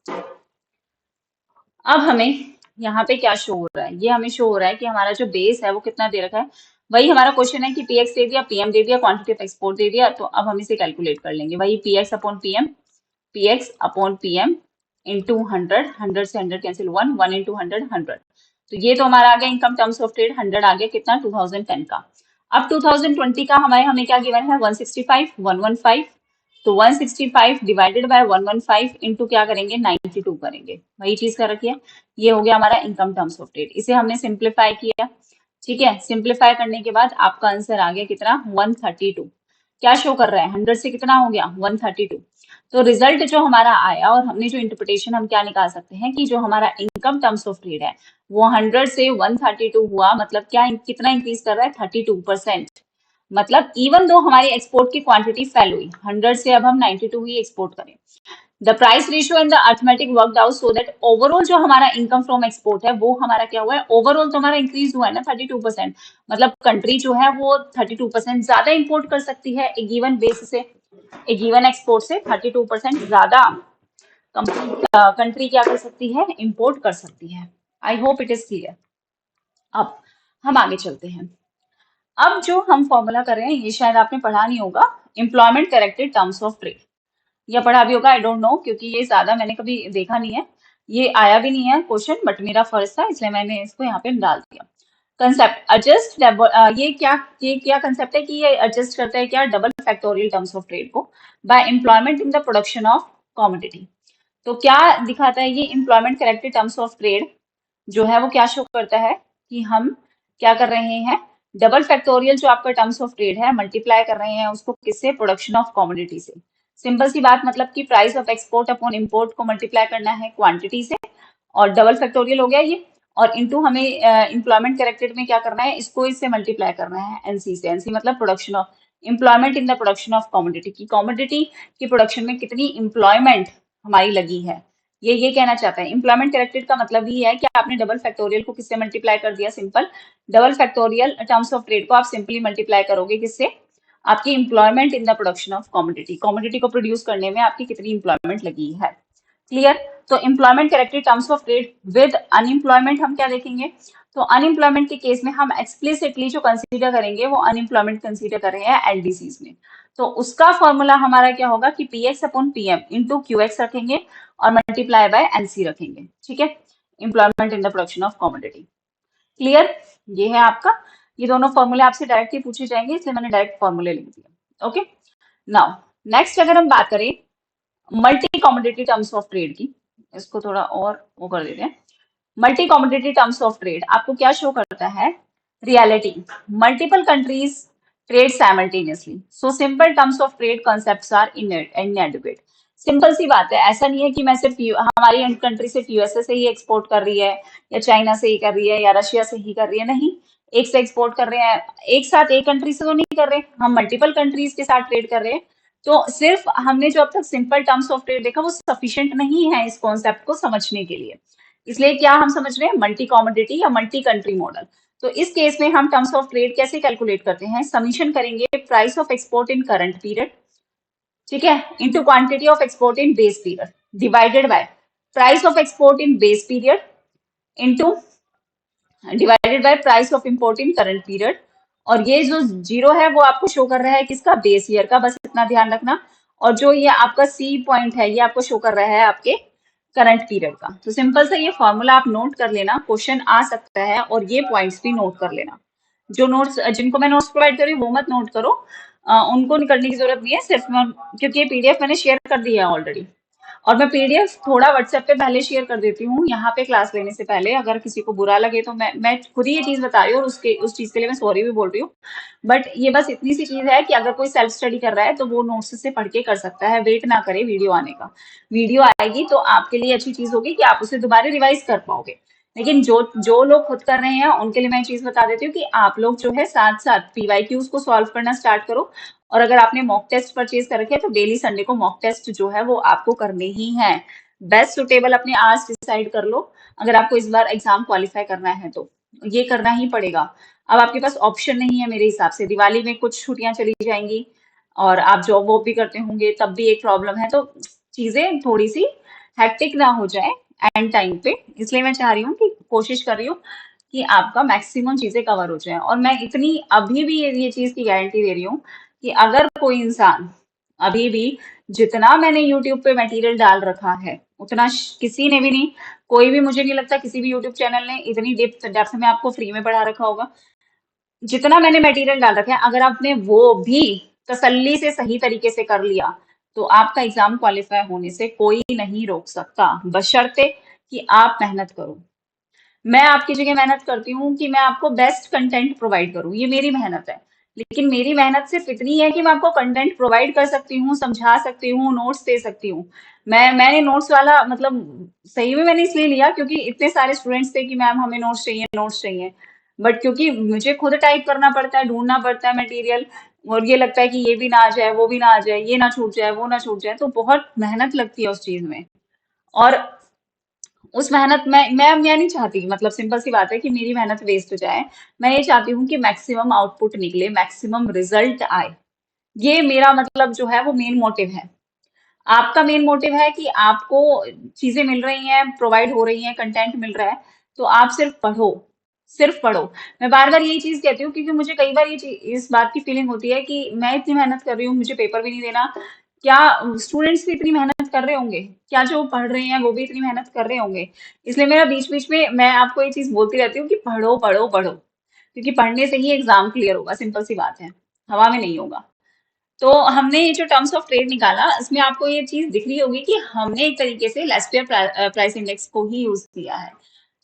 अब हमें यहाँ पे क्या शो हो रहा है, ये हमें शो हो रहा है कि हमारा जो बेस है वो कितना दे रखा है। वही हमारा क्वेश्चन है कि पीएक्स दे दिया, पीएम दे दिया, क्वांटिटी ऑफ एक्सपोर्ट दे दिया, तो अब हम इसे कैलकुलेट कर लेंगे। वही पीएक्स अपॉन पीएम इंटू 100, 100 से 100 कैंसिल, 1 इंटू 100, 100। तो ये तो हमारा आ गया इनकम टर्म्स ऑफ ट्रेड, 100 आ गया कितना, 2010 का। अब 2020 का हमें क्या गिवन है, 165, 115। तो 165 डिवाइडेड बाय 115 इंटू क्या करेंगे, 92 करेंगे, वही चीज कर रखी है। ये हो गया हमारा इनकम टर्म्स ऑफ ट्रेड, इसे हमने सिंप्लीफाई किया। ठीक है, सिंप्लीफाई करने के बाद आपका आंसर आ गया कितना, 132। क्या शो कर रहा है, 100 से कितना हो गया, 132। तो रिजल्ट जो हमारा आया, और हमने जो इंटरप्रिटेशन हम क्या निकाल सकते हैं कि जो हमारा इनकम टर्म्स ऑफ ट्रेड है वो 100 से 132 हुआ, मतलब क्या, कितना इंक्रीज कर रहा है, 32%। मतलब इवन दो हमारी एक्सपोर्ट की क्वांटिटी फेल हुई, 100 से अब हम 92 ही एक्सपोर्ट करें। The price ratio and the arithmetic worked out so that overall जो हमारा इनकम फ्रॉम एक्सपोर्ट है वो हमारा क्या हुआ है, ओवरऑल तो हमारा इंक्रीज हुआ है ना 32%। मतलब कंट्री जो है वो 32% ज्यादा इंपोर्ट कर सकती है एक गिवन बेस से, एक गिवन एक्सपोर्ट से 32% ज्यादा कंट्री क्या कर सकती है, इंपोर्ट कर सकती है। I hope it is clear. अब हम आगे चलते हैं। अब जो हम फॉर्मूला कर रहे हैं ये शायद आपने पढ़ा नहीं होगा, employment corrected terms of trade, या पढ़ा भी होगा, आई डोंट नो, क्योंकि ये ज्यादा मैंने कभी देखा नहीं है, ये आया भी नहीं है क्वेश्चन, बट मेरा फर्ज था इसलिए मैंने इसको यहाँ पे डाल दिया। कंसेप्ट एडजस्ट, ये क्या कंसेप्ट है कि ये एडजस्ट करता है क्या, double factorial terms of trade को by employment in the production of commodity. तो क्या दिखाता है ये employment corrected terms of trade जो है वो क्या शो करता है कि हम क्या कर रहे हैं, डबल फैक्टोरियल जो आपका टर्म्स ऑफ ट्रेड है मल्टीप्लाई कर रहे हैं उसको किससे, प्रोडक्शन ऑफ कमोडिटी से। सिंपल सी बात, मतलब कि price of export upon import को मल्टीप्लाई करना है क्वांटिटी से, और डबल फैक्टोरियल हो गया ये, और इनटू हमें एम्प्लॉयमेंट करेक्टेड में क्या करना है, इसको इससे मल्टीप्लाई करना है एनसी से। एनसी मतलब production of, employment in the production of commodity की, कमोडिटी की प्रोडक्शन में कितनी एम्प्लॉयमेंट हमारी लगी है, ये कहना चाहता है। एम्प्लॉयमेंट करेक्टेड का मतलब ये है कि आपने डबल फैक्टोरियल को किससे मल्टीप्लाई कर दिया, simple double factorial terms of trade को आप सिंपली मल्टीप्लाई करोगे किससे, आपकी employment in the production of commodity, commodity को प्रोड्यूस करने में आपकी कितनी एम्प्लॉयमेंट लगी है। क्लियर। तो employment corrected terms of trade with unemployment हम क्या देखेंगे, तो अनएम्प्लॉयमेंट के केस में हम एक्सप्लिसिटली जो कंसीडर करेंगे वो अनएम्प्लॉयमेंट कंसीडर कर रहे हैं एलडीसीज में। तो उसका फॉर्मूला हमारा क्या होगा कि पीएक्स अपॉन पीएम इंटू क्यूएक्स रखेंगे और मल्टीप्लाई बाय एनसी रखेंगे। ठीक है, employment in the production of commodity. Clear. ये है आपका, ये दोनों फॉर्मूले आपसे डायरेक्ट ही पूछे जाएंगे इसलिए मैंने डायरेक्ट फॉर्मूले लिख दिया। ओके, नाउ नेक्स्ट अगर हम बात करें multi commodity terms of trade की, इसको थोड़ा और वो कर देते हैं। Multi commodity terms of trade आपको क्या शो करता है, reality, multiple countries trade simultaneously, so simple terms of trade concepts are inadequate. Simple सी बात है, ऐसा नहीं है कि मैं सिर्फ हमारी कंट्री सिर्फ यूएसए से ही एक्सपोर्ट कर रही है या चाइना से ही कर रही है या रशिया से ही कर रही है, नहीं, एक से एक्सपोर्ट कर रहे हैं, एक साथ एक कंट्री से तो नहीं कर रहे, हम मल्टीपल कंट्रीज के साथ ट्रेड कर रहे हैं। तो सिर्फ हमने जो अब तक सिंपल टर्म्स ऑफ ट्रेड देखा वो सफिशिएंट नहीं है इस कॉन्सेप्ट को समझने के लिए, इसलिए क्या हम समझ रहे हैं, मल्टी कमोडिटी या मल्टी कंट्री मॉडल। तो इस केस में हम टर्म्स ऑफ ट्रेड कैसे कैलकुलेट करते हैं, समीशन करेंगे price of export in current period, ठीक है, into quantity of export in base period divided by price of export in base period into divided by price of import in current period. और ये जो zero है वो आपको show कर रहा है किसका, बेस ईयर का, बस इतना ध्यान रखना। और जो ये आपका सी पॉइंट है ये आपको शो कर रहा है आपके करंट पीरियड का। तो सिंपल सा ये फॉर्मूला आप नोट कर लेना, क्वेश्चन आ सकता है, और ये पॉइंट्स भी नोट कर लेना। जो नोट्स जिनको मैं नोट्स प्रोवाइड कर रही हूँ वो मत नोट करो, उनको करने की जरूरत नहीं है, सिर्फ क्योंकि ये पीडीएफ मैंने शेयर कर दी है ऑलरेडी। और मैं पीडीएफ थोड़ा व्हाट्सएप पे पहले शेयर कर देती हूँ यहाँ पे क्लास लेने से पहले, अगर किसी को बुरा लगे तो मैं खुद ही ये चीज बता रही हूँ और उसके उस चीज के लिए मैं सॉरी भी बोल रही हूँ। बट ये बस इतनी सी चीज है कि अगर कोई सेल्फ स्टडी कर रहा है तो वो नोट्स से पढ़ के कर सकता है, वेट ना करे वीडियो आने का। वीडियो आएगी तो आपके लिए अच्छी चीज होगी कि आप उसे दोबारा रिवाइज कर पाओगे। लेकिन जो जो लोग खुद कर रहे हैं उनके लिए मैं ये चीज बता देती हूँ कि आप लोग जो है साथ साथ पीवाईक्यूज को सॉल्व करना स्टार्ट करो। और अगर आपने मॉक टेस्ट परचेज कर रखे हैं तो डेली संडे को मॉक टेस्ट जो है वो आपको करने ही है। बेस्ट सुटेबल अपने आवर्स डिसाइड कर लो, अगर आपको इस बार एग्जाम क्वालिफाई करना है तो ये करना ही पड़ेगा। अब आपके पास ऑप्शन नहीं है मेरे हिसाब से, दिवाली में कुछ छुट्टियां चली जाएंगी और आप जॉब वॉब भी करते होंगे तब भी एक प्रॉब्लम है, तो चीजें थोड़ी सी हैक्टिक ना हो जाए एंड टाइम पे। इसलिए मैं चाह रही हूँ कि कोशिश कर रही हूँ कि आपका मैक्सिमम चीजें कवर हो जाए। और मैं इतनी अभी भी ये चीज की गारंटी दे रही हूँ कि अगर कोई इंसान अभी भी जितना मैंने यूट्यूब पे मटेरियल डाल रखा है उतना किसी ने भी नहीं, कोई भी मुझे नहीं लगता किसी भी यूट्यूब चैनल ने इतनी डेप्थ में आपको फ्री में पढ़ा रखा होगा जितना मैंने मटेरियल डाल रखा है। अगर आपने वो भी तसल्ली से सही तरीके से कर लिया तो आपका एग्जाम क्वालिफाई होने से कोई नहीं रोक सकता, बशर्ते कि आप मेहनत करो। मैं आपकी जगह मेहनत करती हूँ कि मैं आपको बेस्ट कंटेंट प्रोवाइड करूँ, ये मेरी मेहनत है। लेकिन मेरी मेहनत सिर्फ इतनी है कि मैं आपको कंटेंट प्रोवाइड कर सकती हूँ, समझा सकती हूँ, नोट्स दे सकती हूँ। मैंने नोट्स वाला मतलब सही में मैंने इसलिए लिया क्योंकि इतने सारे स्टूडेंट्स थे कि मैम हमें नोट्स चाहिए, नोट्स चाहिए। बट क्योंकि मुझे खुद टाइप करना पड़ता है, ढूंढना पड़ता है मटेरियल, और ये लगता है कि ये भी ना आ जाए, वो भी ना आ जाए, ये ना छूट जाए, वो ना छूट जाए, तो बहुत मेहनत लगती है उस चीज में। और उस मेहनत में मैं नहीं चाहती, मतलब सिंपल सी बात है कि मेरी मेहनत वेस्ट हो जाए। मैं ये चाहती हूँ कि मैक्सिमम आउटपुट निकले, मैक्सिमम रिजल्ट आए। ये मेरा मतलब जो है वो मेन मोटिव है। आपका मेन मोटिव है कि आपको चीजें मिल रही हैं, प्रोवाइड हो रही हैं, कंटेंट मिल रहा है, तो आप सिर्फ पढ़ो, सिर्फ पढ़ो। मैं बार बार यही चीज कहती हूँ क्योंकि मुझे कई बार इस बात की फीलिंग होती है कि मैं इतनी मेहनत कर रही हूँ, मुझे पेपर भी नहीं देना, क्या स्टूडेंट्स भी इतनी मेहनत कर रहे होंगे, क्या जो पढ़ रहे हैं वो भी इतनी मेहनत कर रहे होंगे। इसलिए मेरा बीच बीच में मैं आपको ये चीज बोलती रहती हूँ कि पढ़ो पढ़ो पढ़ो, क्योंकि पढ़ने से ही एग्जाम क्लियर होगा, सिंपल सी बात है, हवा में नहीं होगा। तो हमने ये जो टर्म्स ऑफ ट्रेड निकाला इसमें आपको ये चीज दिख रही होगी कि हमने एक तरीके से लेस्पियर प्राइस इंडेक्स को ही यूज किया है।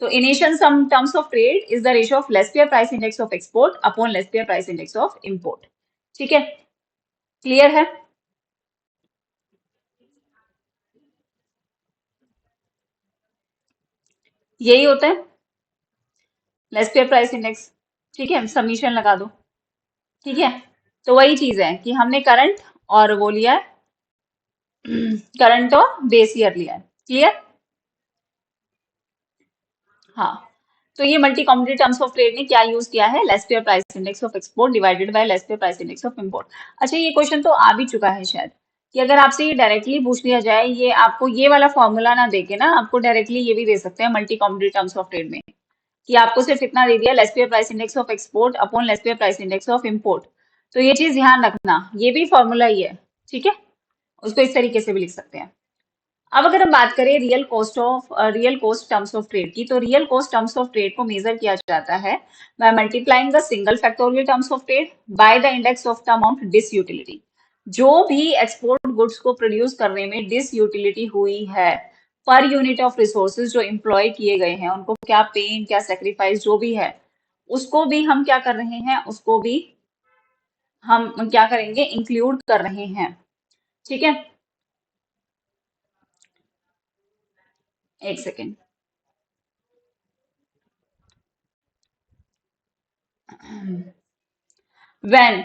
तो initial sum terms of trade is the ratio of Laspeyres price index of export upon Laspeyres price index of import. ठीक है, क्लियर है? यही होता है लेस्पियर प्राइस इंडेक्स। ठीक है, सबमिशन लगा दो। ठीक है, तो वही चीज है कि हमने करंट और वो लिया है, करंट और बेस ईयर लिया है। क्लियर? हाँ, तो ये multi commodity terms of trade ने क्या यूज किया है, Laspeyres price index of export divided by Laspeyres price index of import. अच्छा, ये क्वेश्चन तो आ भी चुका है शायद, कि अगर आपसे ये डायरेक्टली पूछ लिया जाए, ये आपको ये वाला फॉर्मूला ना देके ना आपको डायरेक्टली ये भी दे सकते हैं multi commodity terms of trade में, कि आपको सिर्फ इतना दे दिया, Laspeyres price index of export upon Laspeyres price index of import. तो ये चीज ध्यान रखना, ये भी फॉर्मूला ही है। ठीक है, उसको इस तरीके से भी लिख सकते हैं। अब अगर हम बात करें real cost terms of trade की, तो real cost terms of trade को मेजर किया जाता है by multiplying the single factorial terms of trade by the index of the amount disutility. जो भी एक्सपोर्ट गुड्स को प्रोड्यूस करने में डिसयूटिलिटी हुई है पर यूनिट ऑफ रिसोर्सेज जो एम्प्लॉय किए गए हैं, उनको क्या पेन, क्या सेक्रीफाइस जो भी है, उसको भी हम क्या कर रहे हैं, उसको भी हम क्या करेंगे, इंक्लूड कर रहे हैं। ठीक है, एक second. When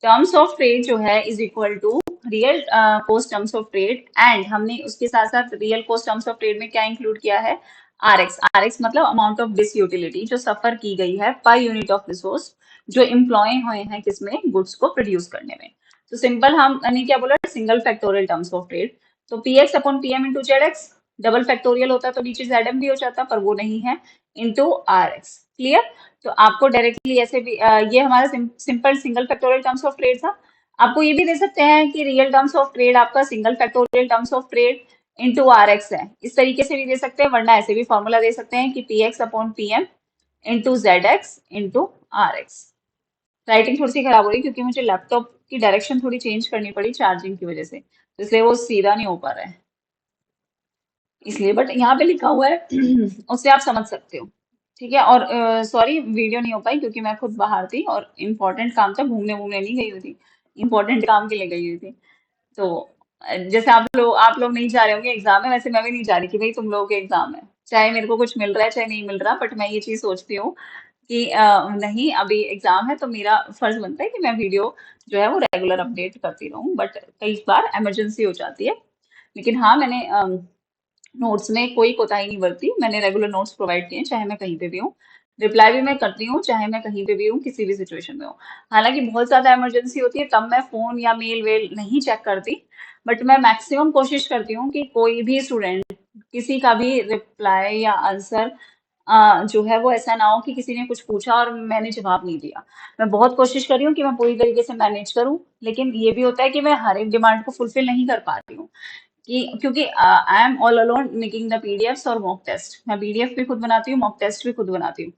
terms of trade जो है is equal to real cost terms of trade, and हमने उसके साथ साथ real cost terms of trade में क्या इंक्लूड किया है, आर एक्स मतलब अमाउंट ऑफ डिसयूटिलिटी जो सफर की गई है पर यूनिट ऑफ रिसोर्स जो एम्प्लॉय हुए हैं किसमें, गुड्स को प्रोड्यूस करने में। तो सिंपल हमने क्या बोला, single factorial terms of trade, तो P X upon P M into Z X, double factorial होता तो नीचे जेड एम भी हो जाता, पर वो नहीं है, इंटू आर एक्स। क्लियर? तो आपको डायरेक्टली ऐसे भी ये हमारा simple single factorial terms of trade था। आपको ये भी दे सकते हैं कि रियल टर्म्स ऑफ ट्रेड आपका single factorial terms of trade into R X है, इस तरीके से भी दे सकते हैं, वरना ऐसे भी फॉर्मूला दे सकते हैं कि P X upon P M into Z X into R X. Writing थोड़ी सी खराब हो रही क्योंकि मुझे लैपटॉप की डायरेक्शन थोड़ी चेंज करनी पड़ी चार्जिंग की वजह से, इसलिए वो सीधा नहीं हो पा रहा है, इसलिए। बट यहाँ पे लिखा हुआ है उससे आप समझ सकते हो। ठीक है। और सॉरी, वीडियो नहीं हो पाई क्योंकि मैं खुद बाहर थी और इम्पोर्टेंट काम था, घूमने घूमने नहीं गई हुई थी, इम्पोर्टेंट काम के लिए गई हुई थी। तो जैसे आप लोग नहीं जा रहे होंगे एग्जाम में, वैसे मैं भी नहीं जा रही कि भाई तुम लोगों के एग्जाम है, चाहे मेरे को कुछ मिल रहा है चाहे नहीं मिल रहा, बट मैं ये चीज सोचती हूँ कि नहीं, अभी एग्जाम है तो मेरा फर्ज बनता है कि मैं वीडियो जो है वो रेगुलर अपडेट करती रहूँ, बट कई बार इमरजेंसी हो जाती है। लेकिन हाँ, मैंने नोट्स में कोई कोताही नहीं बरती, मैंने रेगुलर नोट्स प्रोवाइड किए हैं, चाहे मैं कहीं पे भी हूँ। रिप्लाई भी मैं करती हूँ चाहे मैं कहीं पे भी हूँ, किसी भी सिचुएशन में हूँ। हालांकि बहुत ज्यादा इमरजेंसी होती है तब मैं फोन या मेल वेल नहीं चेक करती, बट मैं मैक्सिमम कोशिश करती हूँ कि कोई भी स्टूडेंट किसी का भी रिप्लाई या आंसर जो है वो ऐसा ना हो कि किसी ने कुछ पूछा और मैंने जवाब नहीं दिया। मैं बहुत कोशिश कर रही हूँ कि मैं पूरी तरीके से मैनेज करूँ, लेकिन ये भी होता है कि मैं हर एक डिमांड को फुलफिल नहीं कर पा रही हूँ, कि क्योंकि I am all alone making the PDFs और मॉक टेस्ट। मैं पीडीएफ भी खुद बनाती हूँ, मॉक टेस्ट भी खुद बनाती हूँ।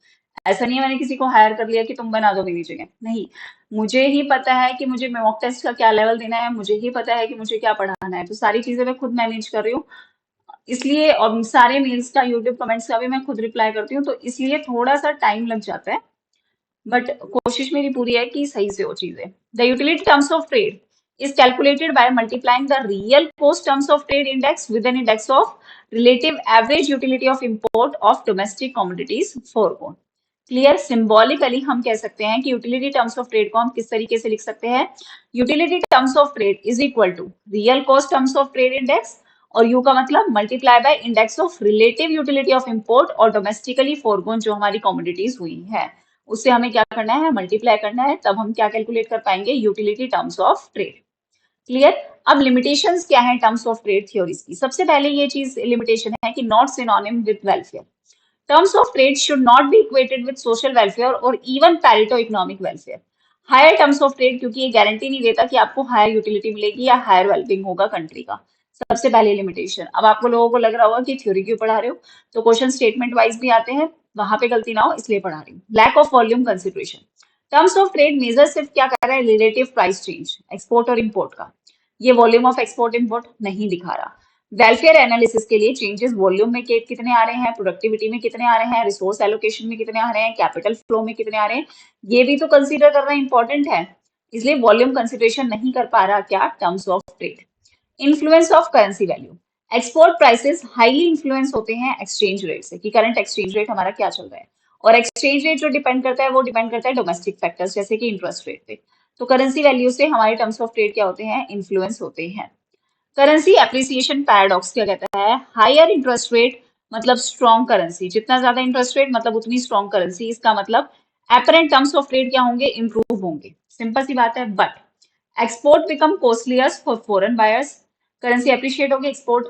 ऐसा नहीं है मैंने किसी को हायर कर लिया कि तुम बना दो मेरी जगह, नहीं। मुझे ही पता है कि मुझे मॉक टेस्ट का क्या लेवल देना है, मुझे ही पता है कि मुझे क्या पढ़ाना है, तो सारी चीजें मैं खुद मैनेज कर रही हूँ। इसलिए और सारे मेल्स का, यूट्यूब कमेंट्स का भी मैं खुद रिप्लाई करती हूँ, तो इसलिए थोड़ा सा टाइम लग जाता है, बट कोशिश मेरी पूरी है कि सही से हो चीजें। The utility terms of trade is calculated by multiplying the real cost terms of trade index with an index of relative average utility of import of domestic commodities foregone। Clear. Symbolically हम कह सकते हैं कि utility terms of trade को हम किस तरीके से लिख सकते हैं। Utility terms of trade is equal to real cost terms of trade index, और यू का मतलब multiply by index of relative utility of import और डोमेस्टिकली फोरगोन जो हमारी कमोडिटीज हुई है, उससे हमें क्या करना है, मल्टीप्लाई करना है, तब हम क्या कैलकुलेट कर पाएंगे, utility terms of trade. Clear. अब लिमिटेशंस क्या है टर्म्स ऑफ ट्रेड थ्योरीज की। सबसे पहले ये चीज लिमिटेशन है कि not synonym with welfare. Terms of trade should not be equated with social welfare or even parito-economic welfare। Higher terms of trade क्योंकि ये गारंटी नहीं देता कि आपको हायर यूटिलिटी मिलेगी या हायर वेलबिंग होगा कंट्री का। सबसे पहले लिमिटेशन। अब आपको लोगों को लग रहा होगा कि थ्योरी क्यों पढ़ा रहे हो, तो क्वेश्चन स्टेटमेंट वाइज भी आते हैं, वहां पे गलती ना हो इसलिए पढ़ा रही हूँ। Lack of volume consideration. Terms of trade measure सिर्फ क्या कर रहा है, रिलेटिव प्राइस चेंज एक्सपोर्ट और इम्पोर्ट का। ये वॉल्यूम ऑफ एक्सपोर्ट इम्पोर्ट नहीं दिखा रहा। वेलफेयर एनालिसिस के लिए चेंजेस वॉल्यूम में कितने आ रहे हैं, प्रोडक्टिविटी में कितने आ रहे हैं, रिसोर्स एलोकेशन में कितने आ रहे हैं, कैपिटल फ्लो में कितने आ रहे हैं, ये भी तो कंसीडर करना इंपॉर्टेंट है। इसलिए वॉल्यूम कंसिडरेशन नहीं कर पा रहा क्या, terms of trade. Influence of currency value. Export prices highly influence होते हैं एक्सचेंज रेट से, कि करंट एक्सचेंज रेट हमारा क्या चल रहा है, और एक्सचेंज रेट जो डिपेंड करता है वो डिपेंड करता है डोमेस्टिक फैक्टर्स जैसे कि इंटरेस्ट रेट पे। तो करेंसी वैल्यू से हमारे टर्म्स ऑफ ट्रेड क्या होते हैं, इन्फ्लुएंस होते हैं। करेंसी एप्रिसिएशन पैराडॉक्स क्या कहता है, हायर इंटरेस्ट रेट मतलब स्ट्रॉन्ग करेंसी, जितना ज्यादा इंटरेस्ट रेट मतलब उतनी स्ट्रॉन्ग करेंसी, इसका मतलब एपरेंट टर्म्स ऑफ ट्रेड क्या होंगे, इंप्रूव होंगे। सिंपल सी बात है। But export become costlier for foreign buyers. Currency appreciate होगी, एक्सपोर्ट,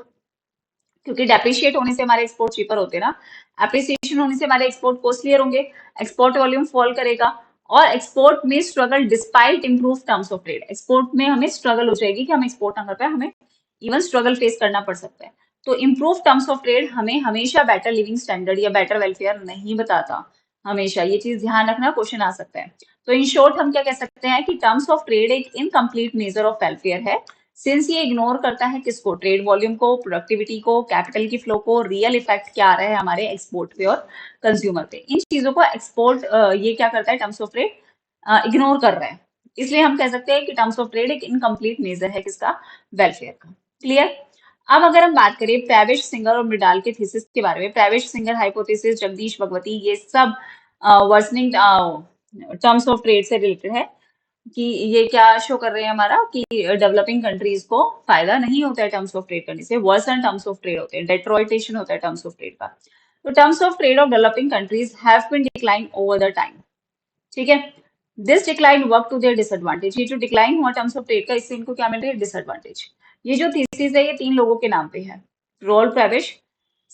क्योंकि डेप्रिशिएट होने से हमारे एक्सपोर्ट चीपर होते हैं ना, एप्रिसिएशन होने से हमारे एक्सपोर्ट कॉस्टलियर होंगे, एक्सपोर्ट वॉल्यूम फॉल करेगा, और एक्सपोर्ट में struggle despite improve terms of trade. Export में हमें स्ट्रगल हो जाएगी कि हम एक्सपोर्ट ना कर पाए, हमें इवन स्ट्रगल फेस करना पड़ सकता है। तो इंप्रूव टर्म्स ऑफ ट्रेड हमें हमेशा बेटर लिविंग स्टैंडर्ड या बेटर वेलफेयर नहीं बताता। हमेशा ये चीज ध्यान रखना, क्वेश्चन आ सकता है। तो इन शॉर्ट हम क्या कह सकते हैं कि टर्म्स ऑफ ट्रेड एक इनकम्प्लीट मेजर ऑफ वेलफेयर है, सिंस ये इग्नोर करता है किसको, ट्रेड वॉल्यूम को, प्रोडक्टिविटी को, कैपिटल की फ्लो को, रियल इफेक्ट क्या आ रहा है हमारे एक्सपोर्ट पे और कंज्यूमर पे। इन चीजों को एक्सपोर्ट ये क्या करता है, टर्म्स ऑफ ट्रेड इग्नोर कर रहा है। इसलिए हम कह सकते हैं कि टर्म्स ऑफ ट्रेड एक इनकम्प्लीट मेजर है किसका, वेलफेयर का। क्लियर। अब अगर हम बात करें प्रैविश सिंगर और मिडाल के थीसिस के बारे में, प्रैविश सिंगर हाइपोथेसिस, जगदीश भगवती, ये सब वर्सनिंग टर्म्स ऑफ ट्रेड से रिलेटेड है, कि ये क्या शो कर रहे हैं हमारा कि डेवलपिंग कंट्रीज को फायदा नहीं होता है टर्म्स ऑफ ट्रेड करने से, वर्सन टर्म्स ऑफ ट्रेड होते हैं, डेट्रॉइटेशन होता है टर्म्स ऑफ ट्रेड का। तो terms of trade of developing countries have been decline over the time. ठीक है। This decline work to their disadvantage. ये जो डिक्लाइन हुआ टर्म्स ऑफ ट्रेड का, इससे इनको क्या मिल रही है, डिसएडवांटेज। ये जो थीसिस है ये 3 लोगों के नाम पे है, Raul Prebisch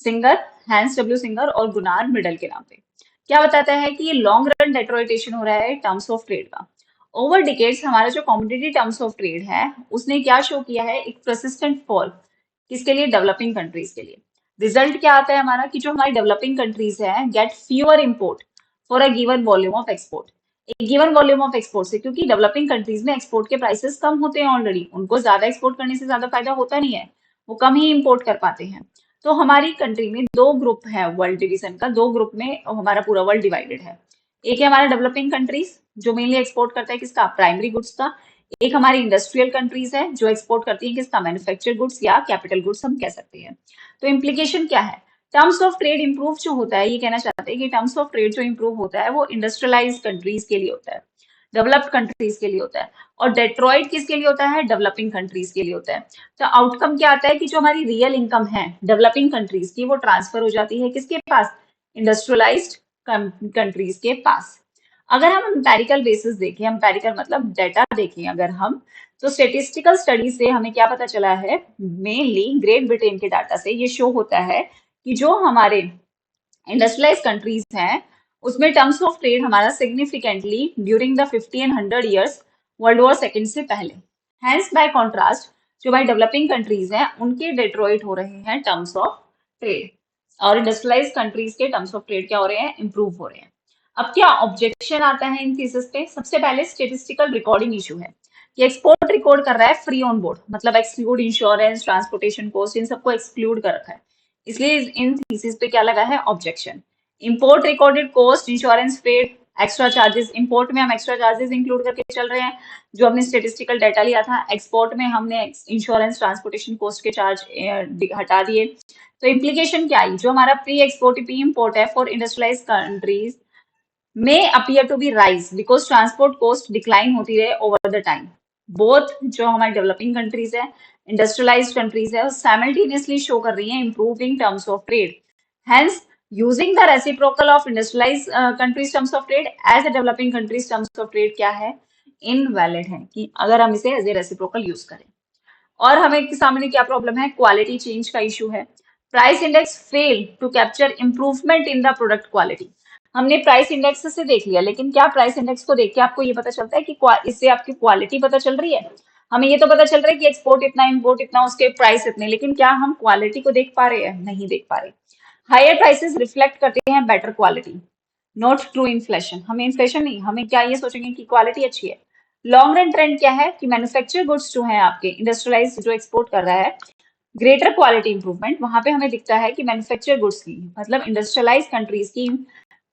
Singer, Hans W Singer और गुनार मिडल के नाम पे। क्या बताता है कि ये लॉन्ग रन डेट्रॉइटेशन हो रहा है टर्म्स ऑफ ट्रेड का। ओवर डिकेड्स हमारा जो कॉमोडिटी टर्म्स ऑफ ट्रेड है उसने क्या शो किया है, एक परसिस्टेंट फॉल, किसके लिए, डेवलपिंग कंट्रीज के लिए। रिजल्ट क्या आता है हमारा कि जो हमारी डेवलपिंग कंट्रीज है get fewer import for a given volume of export. एक गिवन वॉल्यूम ऑफ एक्सपोर्ट से, क्योंकि डेवलपिंग कंट्रीज में एक्सपोर्ट के प्राइसेस कम होते हैं ऑलरेडी, उनको ज्यादा एक्सपोर्ट करने से ज्यादा फायदा होता नहीं है, वो कम ही इंपोर्ट कर पाते हैं। तो हमारी कंट्री में दो ग्रुप है वर्ल्ड डिवीजन का, दो ग्रुप में हमारा पूरा वर्ल्ड डिवाइडेड है। एक है हमारा डेवलपिंग कंट्रीज जो मेनली एक्सपोर्ट करता है किसका, प्राइमरी गुड्स का। एक हमारी इंडस्ट्रियल कंट्रीज है जो एक्सपोर्ट करती है किसका, मैन्युफैक्चर गुड्स या कैपिटल गुड्स हम कह सकते हैं। तो इम्प्लीकेशन क्या है, टर्म्स ऑफ ट्रेड इंप्रूव जो होता है, ये कहना चाहते हैं कि टर्म्स ऑफ ट्रेड जो इंप्रूव होता है वो इंडस्ट्रियलाइज कंट्रीज के लिए होता है, डेवलप्ड कंट्रीज के लिए होता है, और डेट्रॉइट किसके लिए होता है, डेवलपिंग कंट्रीज के लिए होता है। तो आउटकम क्या आता है कि जो हमारी रियल इनकम है डेवलपिंग कंट्रीज की, वो ट्रांसफर हो जाती है किसके पास, इंडस्ट्रियलाइज्ड कंट्रीज के पास। अगर हम एम्पेरिकल बेसिस देखें, एम्पेरिकल मतलब डाटा देखें अगर हम, तो स्टेटिस्टिकल स्टडी से हमें क्या पता चला है, मेनली ग्रेट ब्रिटेन के डाटा से ये शो होता है कि जो हमारे इंडस्ट्रियलाइज कंट्रीज हैं उसमें टर्म्स ऑफ ट्रेड हमारा significantly during the 50 and 100 years world war second से पहले। हैंस बाय कॉन्ट्रास्ट जो हमारी डेवलपिंग कंट्रीज हैं उनके डेट्रॉइट हो रहे हैं टर्म्स ऑफ ट्रेड, और इंडस्ट्रियलाइज कंट्रीज के टर्म्स ऑफ ट्रेड क्या हो रहे हैं, इंप्रूव हो रहे हैं। अब क्या ऑब्जेक्शन आता है इन थीसिस पे, सबसे पहले स्टेटिस्टिकल रिकॉर्डिंग इशू है कि एक्सपोर्ट रिकॉर्ड कर रहा है फ्री ऑन बोर्ड, मतलब एक्सक्लूड इंश्योरेंस, ट्रांसपोर्टेशन कॉस्ट, इन सबको एक्सक्लूड कर रखा है, इसलिए इन थीसिस पे क्या लगा है, objection. Import recorded cost, insurance, freight, extra charges, import में हम एक्स्ट्रा चार्जेस इंक्लूड करके चल रहे हैं जो हमने स्टेटिस्टिकल डाटा लिया था, एक्सपोर्ट में हमने इंश्योरेंस, ट्रांसपोर्टेशन कॉस्ट के चार्ज हटा दिए। तो इम्प्लीकेशन क्या आई, जो हमारा प्री एक्सपोर्ट प्री इंपोर्ट है for industrialise countries may appear to be rise because transport cost decline होती रहे over the time. Both जो हमारी developing countries है, industrialized countries है, simultaneously show कर रही हैं improving terms of trade. Hence, using the reciprocal of industrialized countries terms of trade as a developing countries terms of trade क्या है, invalid है, कि अगर हम इसे as a reciprocal use करें। और हमें सामने क्या प्रॉब्लम है, क्वालिटी चेंज का इशू है। Price index fail to capture improvement in the product quality. हमने प्राइस इंडेक्स से देख लिया, लेकिन क्या प्राइस इंडेक्स को देख के आपको ये पता चलता है कि इससे आपकी क्वालिटी पता चल रही है। हमें ये तो पता चल रहा है कि एक्सपोर्ट इतना, इंपोर्ट इतना, उसके प्राइस इतने, लेकिन क्या हम क्वालिटी को देख पा रहे हैं, नहीं देख पा रहे। हायर प्राइसेस रिफ्लेक्ट करते हैं better quality, not true inflation. हमें इन्फ्लेशन नहीं, हमें क्या ये सोचेंगे कि क्वालिटी अच्छी है। लॉन्ग रन ट्रेंड क्या है कि मैन्युफैक्चर गुड्स जो है आपके इंडस्ट्रियलाइज जो एक्सपोर्ट कर रहा है, ग्रेटर क्वालिटी इंप्रूवमेंट वहां पे हमें दिखता है कि मैन्युफैक्चर गुड्स की, मतलब इंडस्ट्रियलाइज कंट्रीज की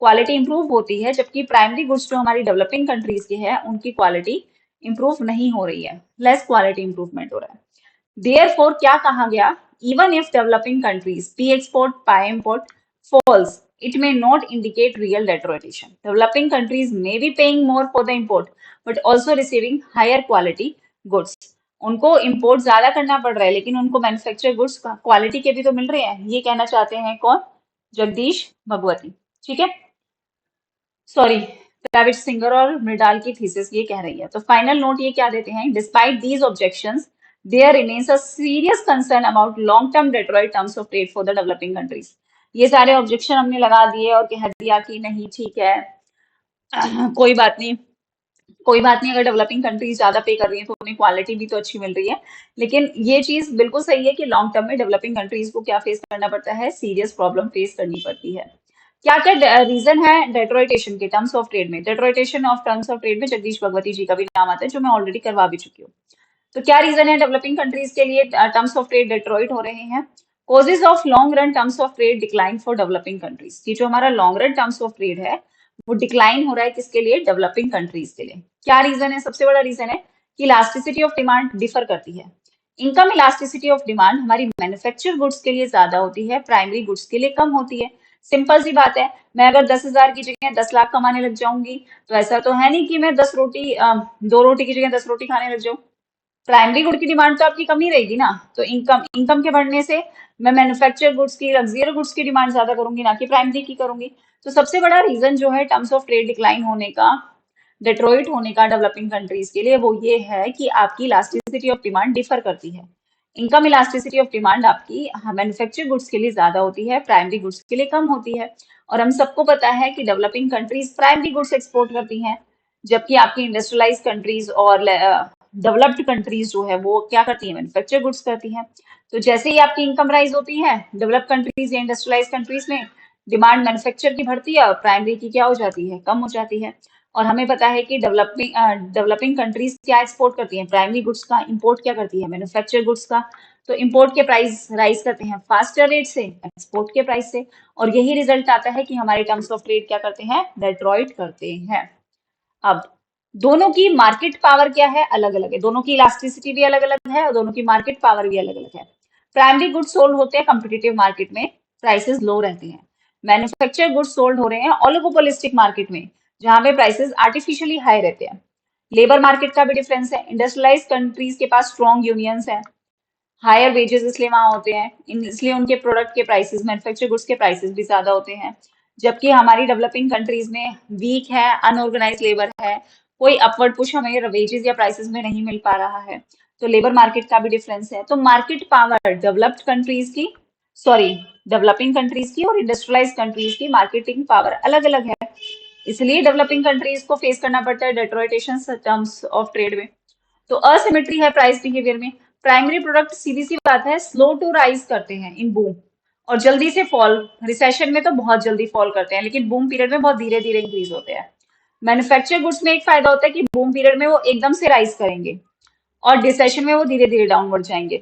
क्वालिटी इंप्रूव होती है, जबकि प्राइमरी गुड्स जो हमारी डेवलपिंग कंट्रीज की है उनकी क्वालिटी इंप्रूव नहीं हो रही है, लेस क्वालिटी इंप्रूवमेंट हो रहा है। देयरफॉर क्या कहा गया, even if developing countries P export by import falls, it may not indicate real deterioration. Developing countries may be paying more for the import, but also receiving higher quality goods. उनको import ज्यादा करना पड़ रहा है, लेकिन उनको manufacture goods quality के भी तो मिल रहे हैं, ये कहना चाहते हैं कौन, जगदीश भगवती। ठीक है, सॉरी, ट्रेविड सिंगर और मृडाल की थीसिस ये कह रही है। तो फाइनल नोट ये क्या देते हैं, despite these objections there remains a serious concern about long term deteriorate terms of trade for the developing countries. ये सारे ऑब्जेक्शन हमने लगा दिए और कह दिया कि नहीं ठीक है, कोई बात नहीं, कोई बात नहीं, अगर डेवलपिंग कंट्रीज ज्यादा पे कर रही है तो उन्हें क्वालिटी भी तो अच्छी मिल रही है। लेकिन ये चीज बिल्कुल सही है कि लॉन्ग टर्म में डेवलपिंग कंट्रीज को क्या फेस करना पड़ता है, सीरियस प्रॉब्लम फेस करनी पड़ती है। क्या क्या रीजन है डेट्रॉइटेशन के टर्म्स ऑफ ट्रेड में, डेट्रॉइटेशन ऑफ टर्म्स ऑफ ट्रेड में जगदीश भगवती जी का भी नाम आता है, जो मैं ऑलरेडी करवा भी चुकी हूँ। तो क्या रीजन है डेवलपिंग कंट्रीज के लिए टर्म्स ऑफ ट्रेड डेट्रॉइट हो रहे हैं, causes of long run terms of trade decline for developing countries, की जो हमारा long run terms of trade है वो डिक्लाइन हो रहा है किसके लिए, डेवलपिंग कंट्रीज के लिए। क्या रीजन है, सबसे बड़ा रीजन है कि इलास्टिसिटी ऑफ डिमांड डिफर करती है। इनकम इलास्टिसिटी ऑफ डिमांड हमारी मैन्युफैक्चर गुड्स के लिए ज्यादा होती है, प्राइमरी गुड्स के लिए कम होती है। सिंपल सी बात है, मैं अगर 10,000 की जगह 10 लाख कमाने लग जाऊंगी, तो ऐसा तो है नहीं कि मैं 2 रोटी की जगह 10 रोटी खाने लग जाऊं। प्राइमरी गुड की डिमांड तो आपकी कम ही रहेगी ना, तो इनकम के बढ़ने से मैं मैन्युफैक्चर गुड्स की, लग्जरी गुड्स की डिमांड ज्यादा करूंगी, ना कि प्राइमरी की करूंगी। तो सबसे बड़ा रीजन जो है टर्म्स ऑफ ट्रेड डिक्लाइन होने का, डेट्रॉइट होने का डेवलपिंग कंट्रीज के लिए, वो ये है कि आपकी इलास्टिसिटी ऑफ डिमांड डिफर करती है। इनकम इलास्टिसिटी ऑफ डिमांड आपकी मैन्युफैक्चर गुड्स के लिए ज्यादा होती है, प्राइमरी गुड्स के लिए कम होती है। और हम सबको पता है कि developing countries primary goods export करती हैं, जबकि आपकी इंडस्ट्रियलाइज कंट्रीज और डेवलप्ड कंट्रीज जो है वो क्या करती है, मैन्युफैक्चर गुड्स करती हैं। तो जैसे ही आपकी इनकम राइज होती है डेवलप कंट्रीज या इंडस्ट्रियलाइज कंट्रीज में, डिमांड मैन्युफैक्चर की बढ़ती है और प्राइमरी की क्या हो जाती है, कम हो जाती है। और हमें पता है कि डेवलपिंग कंट्रीज क्या एक्सपोर्ट करती हैं, प्राइमरी गुड्स का, इंपोर्ट क्या करती है, मैन्युफैक्चर गुड्स का। तो इंपोर्ट के प्राइस राइज करते हैं फास्टर रेट से एक्सपोर्ट के प्राइस से, और यही रिजल्ट आता है कि हमारे टर्म्स ऑफ ट्रेड क्या करते हैं, डेट्रॉइट करते हैं। अब दोनों की मार्केट पावर क्या है, अलग अलग है, दोनों की इलास्टिसिटी भी अलग अलग है और दोनों की मार्केट पावर भी अलग अलग है। प्राइमरी गुड्स सोल्ड होते हैं कम्पिटिटिव मार्केट में, प्राइसेस लो रहते हैं। मैन्युफैक्चर गुड्स सोल्ड हो रहे हैं ओलिगोपोलिस्टिक मार्केट में, जहां पे प्राइसेस आर्टिफिशियली हाई रहते हैं। लेबर मार्केट का भी डिफरेंस है, इंडस्ट्रियलाइज कंट्रीज के पास स्ट्रॉन्ग यूनियंस है, हायर वेजेस इसलिए वहां होते हैं, इसलिए उनके प्रोडक्ट के प्राइसेस, मैन्युफैक्चर गुड्स के प्राइसेस भी ज्यादा होते हैं। जबकि हमारी डेवलपिंग कंट्रीज में वीक है, अनऑर्गेनाइज लेबर है, कोई अपवर्ड पुश हमें वेजेस या प्राइसेस में नहीं मिल पा रहा है। तो लेबर मार्केट का भी डिफरेंस है। तो मार्केट पावर डेवलप्ड कंट्रीज की, सॉरी, डेवलपिंग कंट्रीज की और इंडस्ट्रियलाइज कंट्रीज की मार्केटिंग पावर अलग अलग है, इसलिए डेवलपिंग कंट्रीज को फेस करना पड़ता है डेट्रोइटेशन टर्म्स ऑफ ट्रेड में। तो असिमेट्री है प्राइस बिहेवियर में। प्राइमरी प्रोडक्ट सीधी सी बात है स्लो टू राइज करते हैं इन बूम, और जल्दी से फॉल, रिसेशन में तो बहुत जल्दी फॉल करते हैं, लेकिन बूम पीरियड में बहुत धीरे धीरे इंक्रीज होते हैं। मैन्युफैक्चर गुड्स में एक फायदा होता है कि बूम पीरियड में वो एकदम से राइज करेंगे और डिसेशन में वो धीरे धीरे डाउनवर्ड जाएंगे।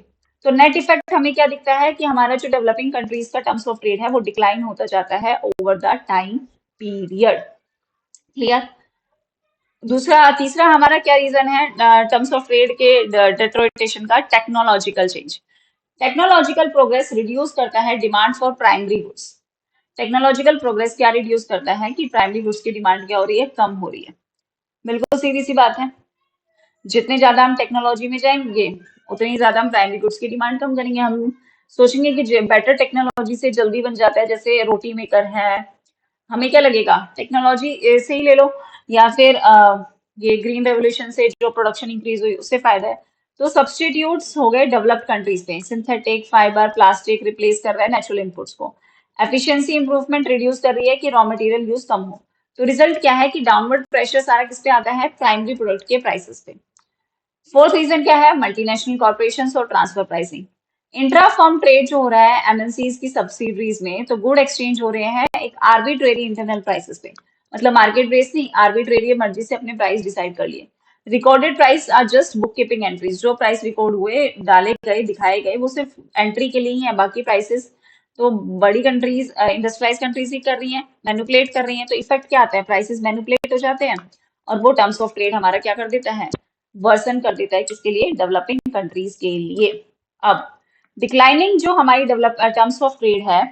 तो नेट इफेक्ट हमें क्या दिखता है कि हमारा जो डेवलपिंग कंट्रीज का टर्म्स ऑफ ट्रेड है वो डिक्लाइन होता जाता है over the time period. Clear. तीसरा हमारा क्या रीजन है टर्म्स ऑफ ट्रेड के डेट्रोइटेशन का, technological change. Technological progress reduce करता है demand for primary goods. Technological progress क्या रिड्यूस करता है कि प्राइमरी गुड्स की डिमांड क्या हो रही है, कम हो रही है। बिल्कुल सीधी सी बात है, जितने ज्यादा हम टेक्नोलॉजी में जाएंगे उतनी ही ज्यादा हम प्राइमरी गुड्स की डिमांड कम करेंगे। हम सोचेंगे कि बेटर टेक्नोलॉजी से जल्दी बन जाता है, जैसे रोटी मेकर है, हमें क्या लगेगा टेक्नोलॉजी से ही ले लो, या फिर ये ग्रीन रेवोल्यूशन से जो प्रोडक्शन इंक्रीज हुई उससे फायदा है। तो सब्सटीट्यूट्स हो गए डेवलप्ड कंट्रीज पे, सिंथेटिक फाइबर प्लास्टिक रिप्लेस कर रहा है नेचुरल इनपुट्स को। एफिशिएंसी इंप्रूवमेंट रिड्यूस कर रही है कि रॉ मटेरियल यूज कम हो। तो रिजल्ट क्या है कि डाउनवर्ड प्रेशर सारा किस पे आता है, प्राइमरी प्रोडक्ट के प्राइसेस पे। फोर्थ रीजन क्या है, मल्टीनेशनल कॉर्पोरेशन और transfer pricing. Intra firm trade जो हो रहा है एमएनसीज की सब्सिडरीज में, तो गुड एक्सचेंज हो रहे हैं एक आर्बिट्रेरी इंटरनल प्राइसेस पे, मतलब मार्केट बेस नहीं, आर्बिट्रेरी मर्जी से अपने प्राइस डिसाइड कर लिए। Recorded price are just book keeping entries, जो प्राइस रिकॉर्ड हुए, डाले गए, दिखाए गए, वो सिर्फ एंट्री के लिए ही है। बाकी प्राइसेस तो बड़ी कंट्रीज, इंडस्ट्रियलाइज कंट्रीज ही कर रही हैं, मैनिपुलेट कर रही हैं। तो इफेक्ट क्या आता है, प्राइसेस मैनिपुलेट हो जाते हैं और वो टर्म्स ऑफ ट्रेड हमारा क्या कर देता है, वर्सन कर देता है, किसके लिए, डेवलपिंग कंट्रीज के लिए। अब डिक्लाइनिंग जो हमारी डेवलप टर्म्स ऑफ ट्रेड है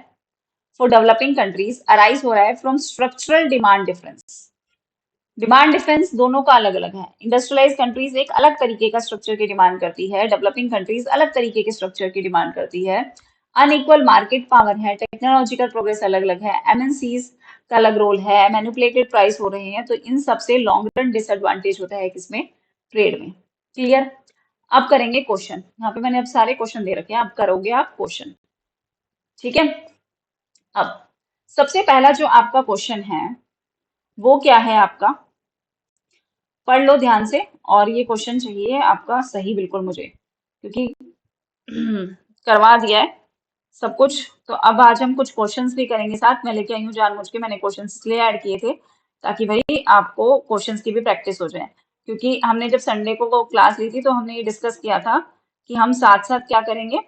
फॉर डेवलपिंग कंट्रीज अराइज हो रहा है from structural demand difference. Demand difference दोनों का अलग अलग है। इंडस्ट्रियलाइज कंट्रीज एक अलग तरीके का स्ट्रक्चर की डिमांड करती है, डेवलपिंग कंट्रीज अलग तरीके के स्ट्रक्चर की डिमांड करती है। अनइक्वल मार्केट पावर है, टेक्नोलॉजिकल प्रोग्रेस अलग अलग है, एमएनसीज का अलग रोल है, मैनिपुलेटेड प्राइस हो रहे हैं। तो इन सबसे लॉन्ग रन डिसएडवांटेज होता है किसमें, ट्रेड में। क्लियर। अब करेंगे क्वेश्चन, यहाँ पे मैंने अब सारे क्वेश्चन दे रखे हैं, अब करोगे आप क्वेश्चन। ठीक है। अब सबसे पहला जो आपका क्वेश्चन है वो क्या है आपका, पढ़ लो ध्यान से, और ये क्वेश्चन चाहिए आपका सही बिल्कुल मुझे, क्योंकि करवा दिया है सब कुछ। तो अब आज हम कुछ क्वेश्चंस भी करेंगे साथ में, लेके आई हूँ जानबूझ के, मैंने क्वेश्चंस इसलिए ऐड किए थे ताकि भाई आपको क्वेश्चंस की भी प्रैक्टिस हो जाए। क्योंकि हमने जब संडे को क्लास ली थी तो हमने ये डिस्कस किया था कि हम साथ साथ क्या करेंगे,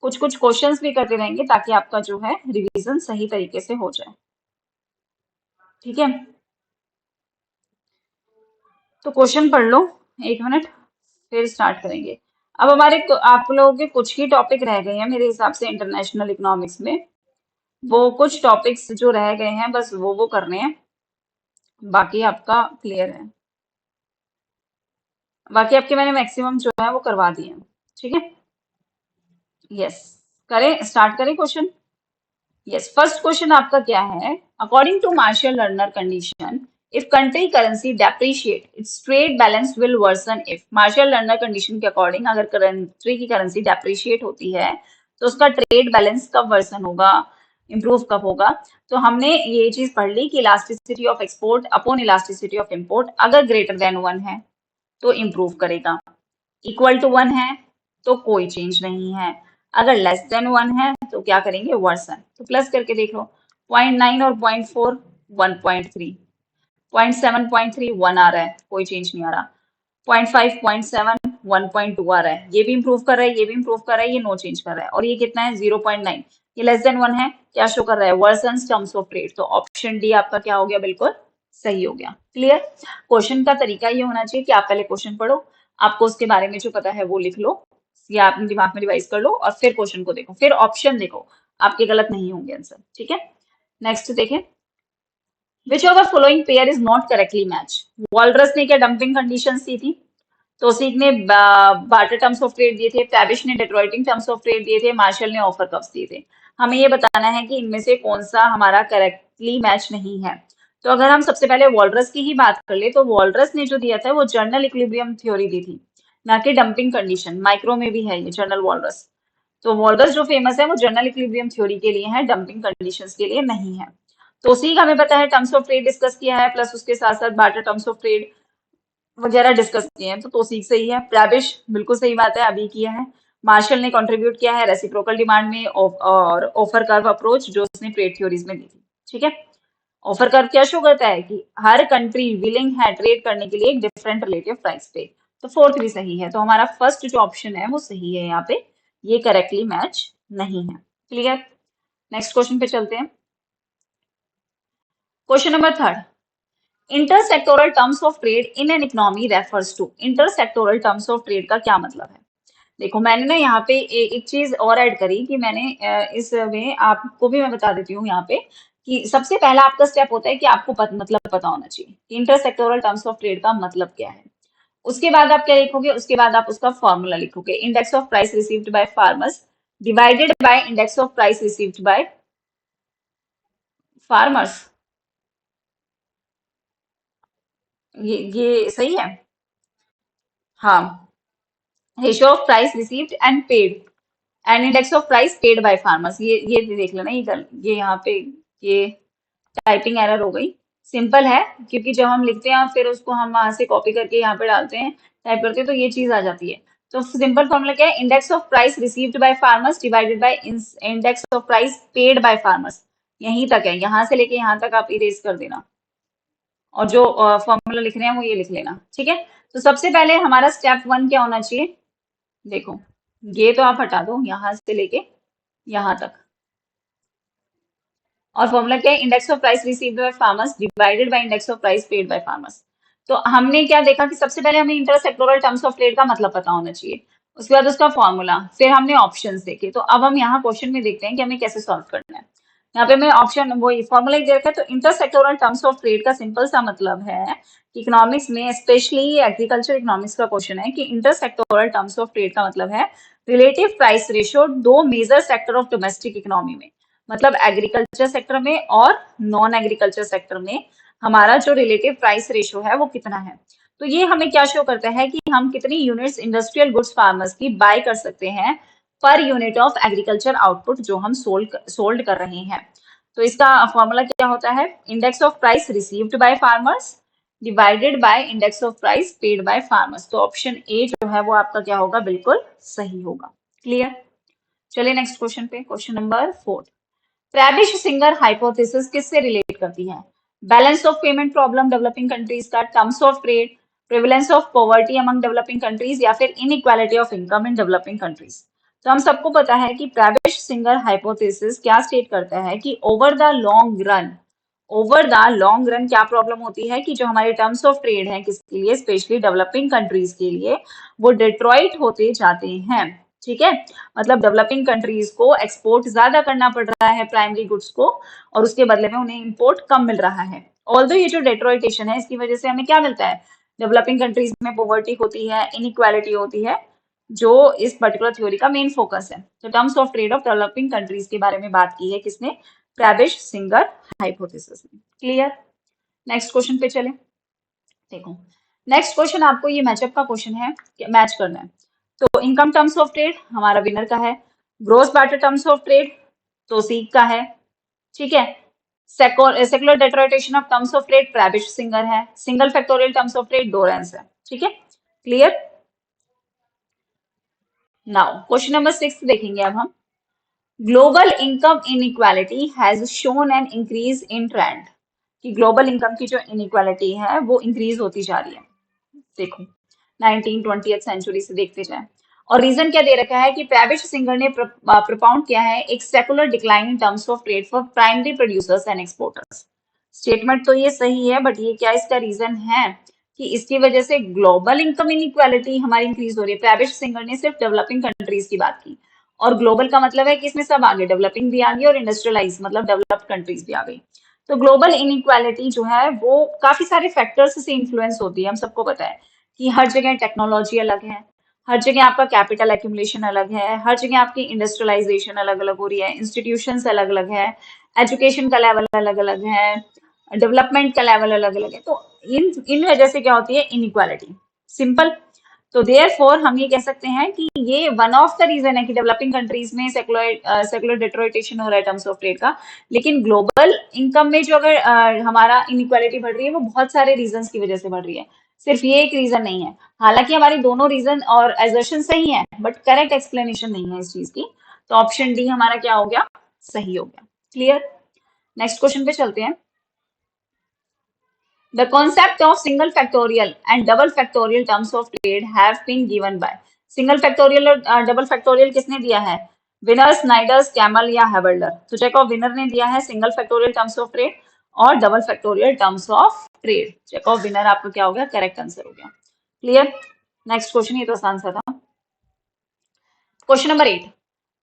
कुछ कुछ क्वेश्चंस भी करते रहेंगे ताकि आपका जो है रिवीजन सही तरीके से हो जाए। ठीक है, तो क्वेश्चन पढ़ लो, 1 मिनट, फिर स्टार्ट करेंगे। अब हमारे आप लोगों के कुछ ही टॉपिक रह गए हैं मेरे हिसाब से इंटरनेशनल इकोनॉमिक्स में, वो कुछ टॉपिक्स जो रह गए हैं बस वो करने हैं, बाकी आपका क्लियर है। बाकी आपके मैंने मैक्सिमम जो है वो करवा दिए हैं। ठीक है, यस, करें, स्टार्ट करें क्वेश्चन। यस, फर्स्ट क्वेश्चन आपका क्या है, according to Marshall Lerner condition, if country currency depreciate its trade balance will worsen if. Marshall Lerner condition के अकॉर्डिंग अगर कंट्री की करेंसी डेप्रिशिएट होती है तो उसका ट्रेड बैलेंस कब वर्सन होगा, इंप्रूव कब होगा। तो हमने ये चीज पढ़ ली कि elasticity of export upon elasticity of import अगर ग्रेटर देन 1 है तो इंप्रूव करेगा, इक्वल टू 1 है तो कोई चेंज नहीं है, अगर लेस देन 1 है तो क्या करेंगे, वर्सन। तो प्लस करके देख लो, 0.9 और 0.4, 1.3, 0.7, 0.3, 1 आ रहा है, कोई चेंज नहीं आ रहा। 0.5, 0.7, 1.2 आ रहा है, ये भी इंप्रूव कर रहा है, ये भी इंप्रूव कर रहा है, ये नो चेंज कर रहा है। और ये कितना है? 0.9, ये लेस देन 1 है, क्या शो कर रहा है? Versions terms of trade. तो ऑप्शन डी आपका क्या हो गया? बिल्कुल सही हो गया। क्लियर? क्वेश्चन का तरीका ये होना चाहिए कि आप पहले क्वेश्चन पढ़ो, आपको उसके बारे में जो पता है वो लिख लो या अपने दिमाग में रिवाइज कर लो, और फिर क्वेश्चन को देखो, फिर ऑप्शन देखो, आपके गलत नहीं होंगे आंसर। ठीक है, नेक्स्ट देखें। Which of the following pair is not correctly match? Walrus ने क्या डंपिंग कंडीशंस दी थी? तोसीक ने बार्टर टर्म्स ऑफ ट्रेड दिए थे, फैबिश ने डेट्रॉइटिंग टर्म्स ऑफ ट्रेड दिए थे, मार्शल ने ऑफर कप्स दिए थे। हमें ये बताना है कि इनमें से कौन सा हमारा करेक्टली मैच नहीं है। तो अगर हम सबसे पहले वॉलरस की ही बात कर ले, तो वॉलरस ने जो दिया था वो जर्नल इक्विलिब्रियम थ्योरी दी थी, ना कि डंपिंग कंडीशन। माइक्रो में भी है ये जर्नल वॉलरस। तो वॉलरस जो फेमस है वो जर्नल इक्विलिब्रियम थ्योरी के लिए है, डंपिंग कंडीशंस के लिए नहीं है। तोसीक हमें पता है टर्म्स ऑफ ट्रेड डिस्कस किया है, प्लस उसके साथ साथ बार्टर टर्म्स ऑफ ट्रेड वगैरह डिस्कस किए हैं, तो तौसीक सही है। प्रैबिश बिल्कुल सही बात है, अभी किया है। मार्शल ने कंट्रीब्यूट किया है रेसिप्रोकल डिमांड में और ऑफर कर्व अप्रोच जो उसने ट्रेड थ्योरीज में दी थी। ठीक है, ऑफर कर्व क्या शो करता है कि हर कंट्री विलिंग है ट्रेड करने के लिए एक डिफरेंट रिलेटिव प्राइस पे। तो फोर्थ भी सही है, तो हमारा फर्स्ट जो ऑप्शन है वो सही है यहाँ पे, ये करेक्टली मैच नहीं है। क्लियर? नेक्स्ट क्वेश्चन पे चलते हैं। Question number third, intersectoral terms of trade in an economy refers to. Intersectoral terms of trade का क्या मतलब है? देखो मैंने ना यहाँ पे एक चीज और ऐड करी कि मैंने इसमें आपको भी मैं बता देती हूँ यहाँ पे कि सबसे पहला आपका स्टेप होता है कि आपको मतलब पता होना चाहिए कि इंटरसेक्टोरल टर्म्स ऑफ ट्रेड का मतलब क्या है। उसके बाद आप क्या लिखोगे? उसके बाद आप उसका फॉर्मूला लिखोगे, index of price received by farmers divided by index of price received by farmers. ये सही है? हाँ, ratio of price received and paid and index of price paid by farmers. ये देख लेना, ये यहाँ पे ये टाइपिंग एरर हो गई। सिंपल है, क्योंकि जब हम लिखते हैं और फिर उसको हम वहां से कॉपी करके यहाँ पे डालते हैं, टाइप करते हैं, तो ये चीज आ जाती है। तो सिंपल फॉर्मूला क्या है? Index of price received by farmers divided by index of price paid by farmers. यहीं तक है, यहाँ से लेके यहाँ तक आप इरेज कर देना, और जो फॉर्मूला लिख रहे हैं वो ये लिख लेना। ठीक है, तो सबसे पहले हमारा स्टेप वन क्या होना चाहिए? देखो, ये तो आप हटा दो यहाँ से लेके यहाँ तक, और फॉर्मूला क्या है? Index of price received by farmers divided by index of price paid by farmers. तो हमने क्या देखा कि सबसे पहले हमें इंटरसेक्टोरल टर्म्स ऑफ ट्रेड का मतलब पता होना चाहिए, उसके बाद उसका फॉर्मूला, फिर हमने ऑप्शंस देखे। तो अब हम यहाँ क्वेश्चन में देखते हैं कि हमें कैसे सॉल्व करना है। यहाँ पे मैं ऑप्शन वही फॉर्मूला ही दे रखा है। तो इंटरसेक्टोरल टर्म्स ऑफ ट्रेड का सिंपल सा मतलब है, इकोनॉमिक्स में स्पेशली एग्रीकल्चर इकोनॉमिक्स का क्वेश्चन है कि इंटरसेक्टोरल टर्म्स ऑफ ट्रेड का मतलब है रिलेटिव प्राइस रेशियो दो major sector of domestic economy में, मतलब एग्रीकल्चर सेक्टर में और नॉन एग्रीकल्चर सेक्टर में हमारा जो रिलेटिव प्राइस रेशियो है वो कितना है। तो ये हमें क्या शो करता है कि हम कितनी यूनिट्स इंडस्ट्रियल गुड्स फार्मर्स की बाय कर सकते हैं पर यूनिट ऑफ एग्रीकल्चर आउटपुट जो हम सोल्ड कर रहे हैं। तो इसका फॉर्मूला क्या होता है? Index of price received by farmers divided by index of price paid by farmers. तो ऑप्शन ए जो है वो आपका क्या होगा? बिल्कुल सही होगा। क्लियर? चलिए नेक्स्ट क्वेश्चन पे, question number 4। Prebisch Singer hypothesis किससे रिलेट करती है? Balance of payment problem developing countries का, terms of trade, prevalence of poverty among developing countries, या फिर inequality of income in developing countries. तो हम सबको पता है कि प्रैबिश सिंगर हाइपोथेसिस क्या स्टेट करता है कि ओवर द लॉन्ग रन क्या प्रॉब्लम होती है कि जो हमारे टर्म्स ऑफ ट्रेड हैं किसके लिए, स्पेशली डेवलपिंग कंट्रीज के लिए, वो डिट्रॉइट होते जाते हैं। ठीक है, मतलब डेवलपिंग कंट्रीज को एक्सपोर्ट ज्यादा करना पड़ रहा है प्राइमरी गुड्स को, और उसके बदले में उन्हें इंपोर्ट कम मिल रहा है। ऑल्दो ये जो डेट्रॉइटेशन है इसकी वजह से हमें क्या मिलता है? डेवलपिंग कंट्रीज में पॉवर्टी होती है, इनइक्वालिटी होती है, जो इस पर्टिकुलर थ्योरी का मेन फोकस है। तो terms of trade of developing countries के बारे में बात की है किसने? प्रैबिश सिंगर हाइपोथेसिस ने। क्लियर? नेक्स्ट क्वेश्चन पे चले। देखो, नेक्स्ट क्वेश्चन आपको ये मैचअप का क्वेश्चन है, मैच करना है। तो इनकम टर्म्स ऑफ ट्रेड हमारा विनर का है, gross barter terms of trade तो सीक का है। ठीक है, secular deterioration of terms of trade Prebisch Singer है, single factorial terms of trade Dorrance है। ठीक है, क्लियर? नाउ क्वेश्चन नंबर 6 देखेंगे अब हम। Global income inequality has shown an increase in trend. कि ग्लोबल इनकम की जो इनइक्वालिटी है वो इंक्रीज होती जा रही है। देखो 19-20th सेंचुरी से देखते जाए, और रीजन क्या दे रखा है कि प्रैविश सिंगर ने प्रोपाउंड किया है एक secular decline in terms of trade for primary producers and exporters. Statement तो ये सही है, बट ये क्या इसका रीजन है कि इसकी वजह से ग्लोबल इनकम इनइक्वालिटी हमारी इंक्रीज हो रही है। प्रैविश सिंगर ने सिर्फ डेवलपिंग कंट्रीज की बात की, और ग्लोबल का मतलब है कि इसमें सब आगे, डेवलपिंग भी आ गई और इंडस्ट्रियलाइज मतलब डेवलप्ड कंट्रीज भी आ गई। तो ग्लोबल इनइक्वालिटी जो है वो काफी सारे फैक्टर्स से इन्फ्लुएंस होती है। हम सबको पता है कि हर जगह टेक्नोलॉजी अलग है, हर जगह आपका कैपिटल एक्यूमुलेशन अलग है, हर जगह आपकी इंडस्ट्रियलाइजेशन अलग अलग हो रही है, इंस्टीट्यूशंस अलग अलग है, एजुकेशन का लेवल अलग अलग है, डेवलपमेंट का लेवल अलग अलग है। तो इन इन वजह से क्या होती है, इनइक्वालिटी। सिंपल। तो देयरफॉर हम ये कह सकते हैं कि ये वन ऑफ द रीजन है कि डेवलपिंग कंट्रीज में सेकुलर डिटरोटेशन हो रहा है टर्म्स ऑफ ट्रेड का। लेकिन ग्लोबल इनकम में जो अगर हमारा इनइक्वालिटी बढ़ रही है वो बहुत सारे रीजंस की वजह से बढ़ रही है, सिर्फ ये एक रीजन नहीं है। हालांकि हमारी दोनों रीजन और एजर्शन सही है, बट करेक्ट एक्सप्लेनेशन नहीं है इस चीज की। तो ऑप्शन डी हमारा क्या हो गया, सही हो गया। क्लियर। नेक्स्ट क्वेश्चन पे चलते हैं। The concept of single factorial and double factorial terms of trade have been given by single factorial और double factorial किसने दिया है, विनर, स्नाइडर्स, कैमल या हेवल्डर। तो जैकब विनर ने दिया है single factorial terms of trade और double factorial terms of trade. Jacob Viner आपका क्या हो गया, करेक्ट आंसर हो गया। क्लियर। नेक्स्ट क्वेश्चन, ये तो आसान सा था। Question number 8,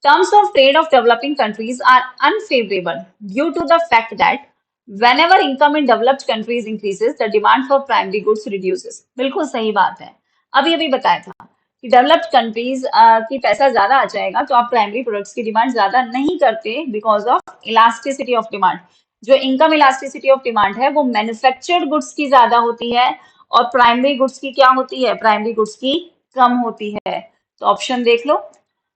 terms of trade of developing countries are unfavorable due to the fact that whenever income in developed countries increases, the demand for primary goods reduces। बिल्कुल सही बात है। अभी अभी बताया था कि डेवलप्ड कंट्रीज की पैसा ज्यादा आ जाएगा तो आप प्राइमरी प्रोडक्ट्स की डिमांड ज्यादा नहीं करते because of elasticity of demand. जो इनकम इलास्टिसिटी ऑफ डिमांड है वो मैन्युफैक्चर्ड गुड्स की ज्यादा होती है और प्राइमरी गुड्स की क्या होती है, प्राइमरी गुड्स की कम होती है। तो ऑप्शन देख लो,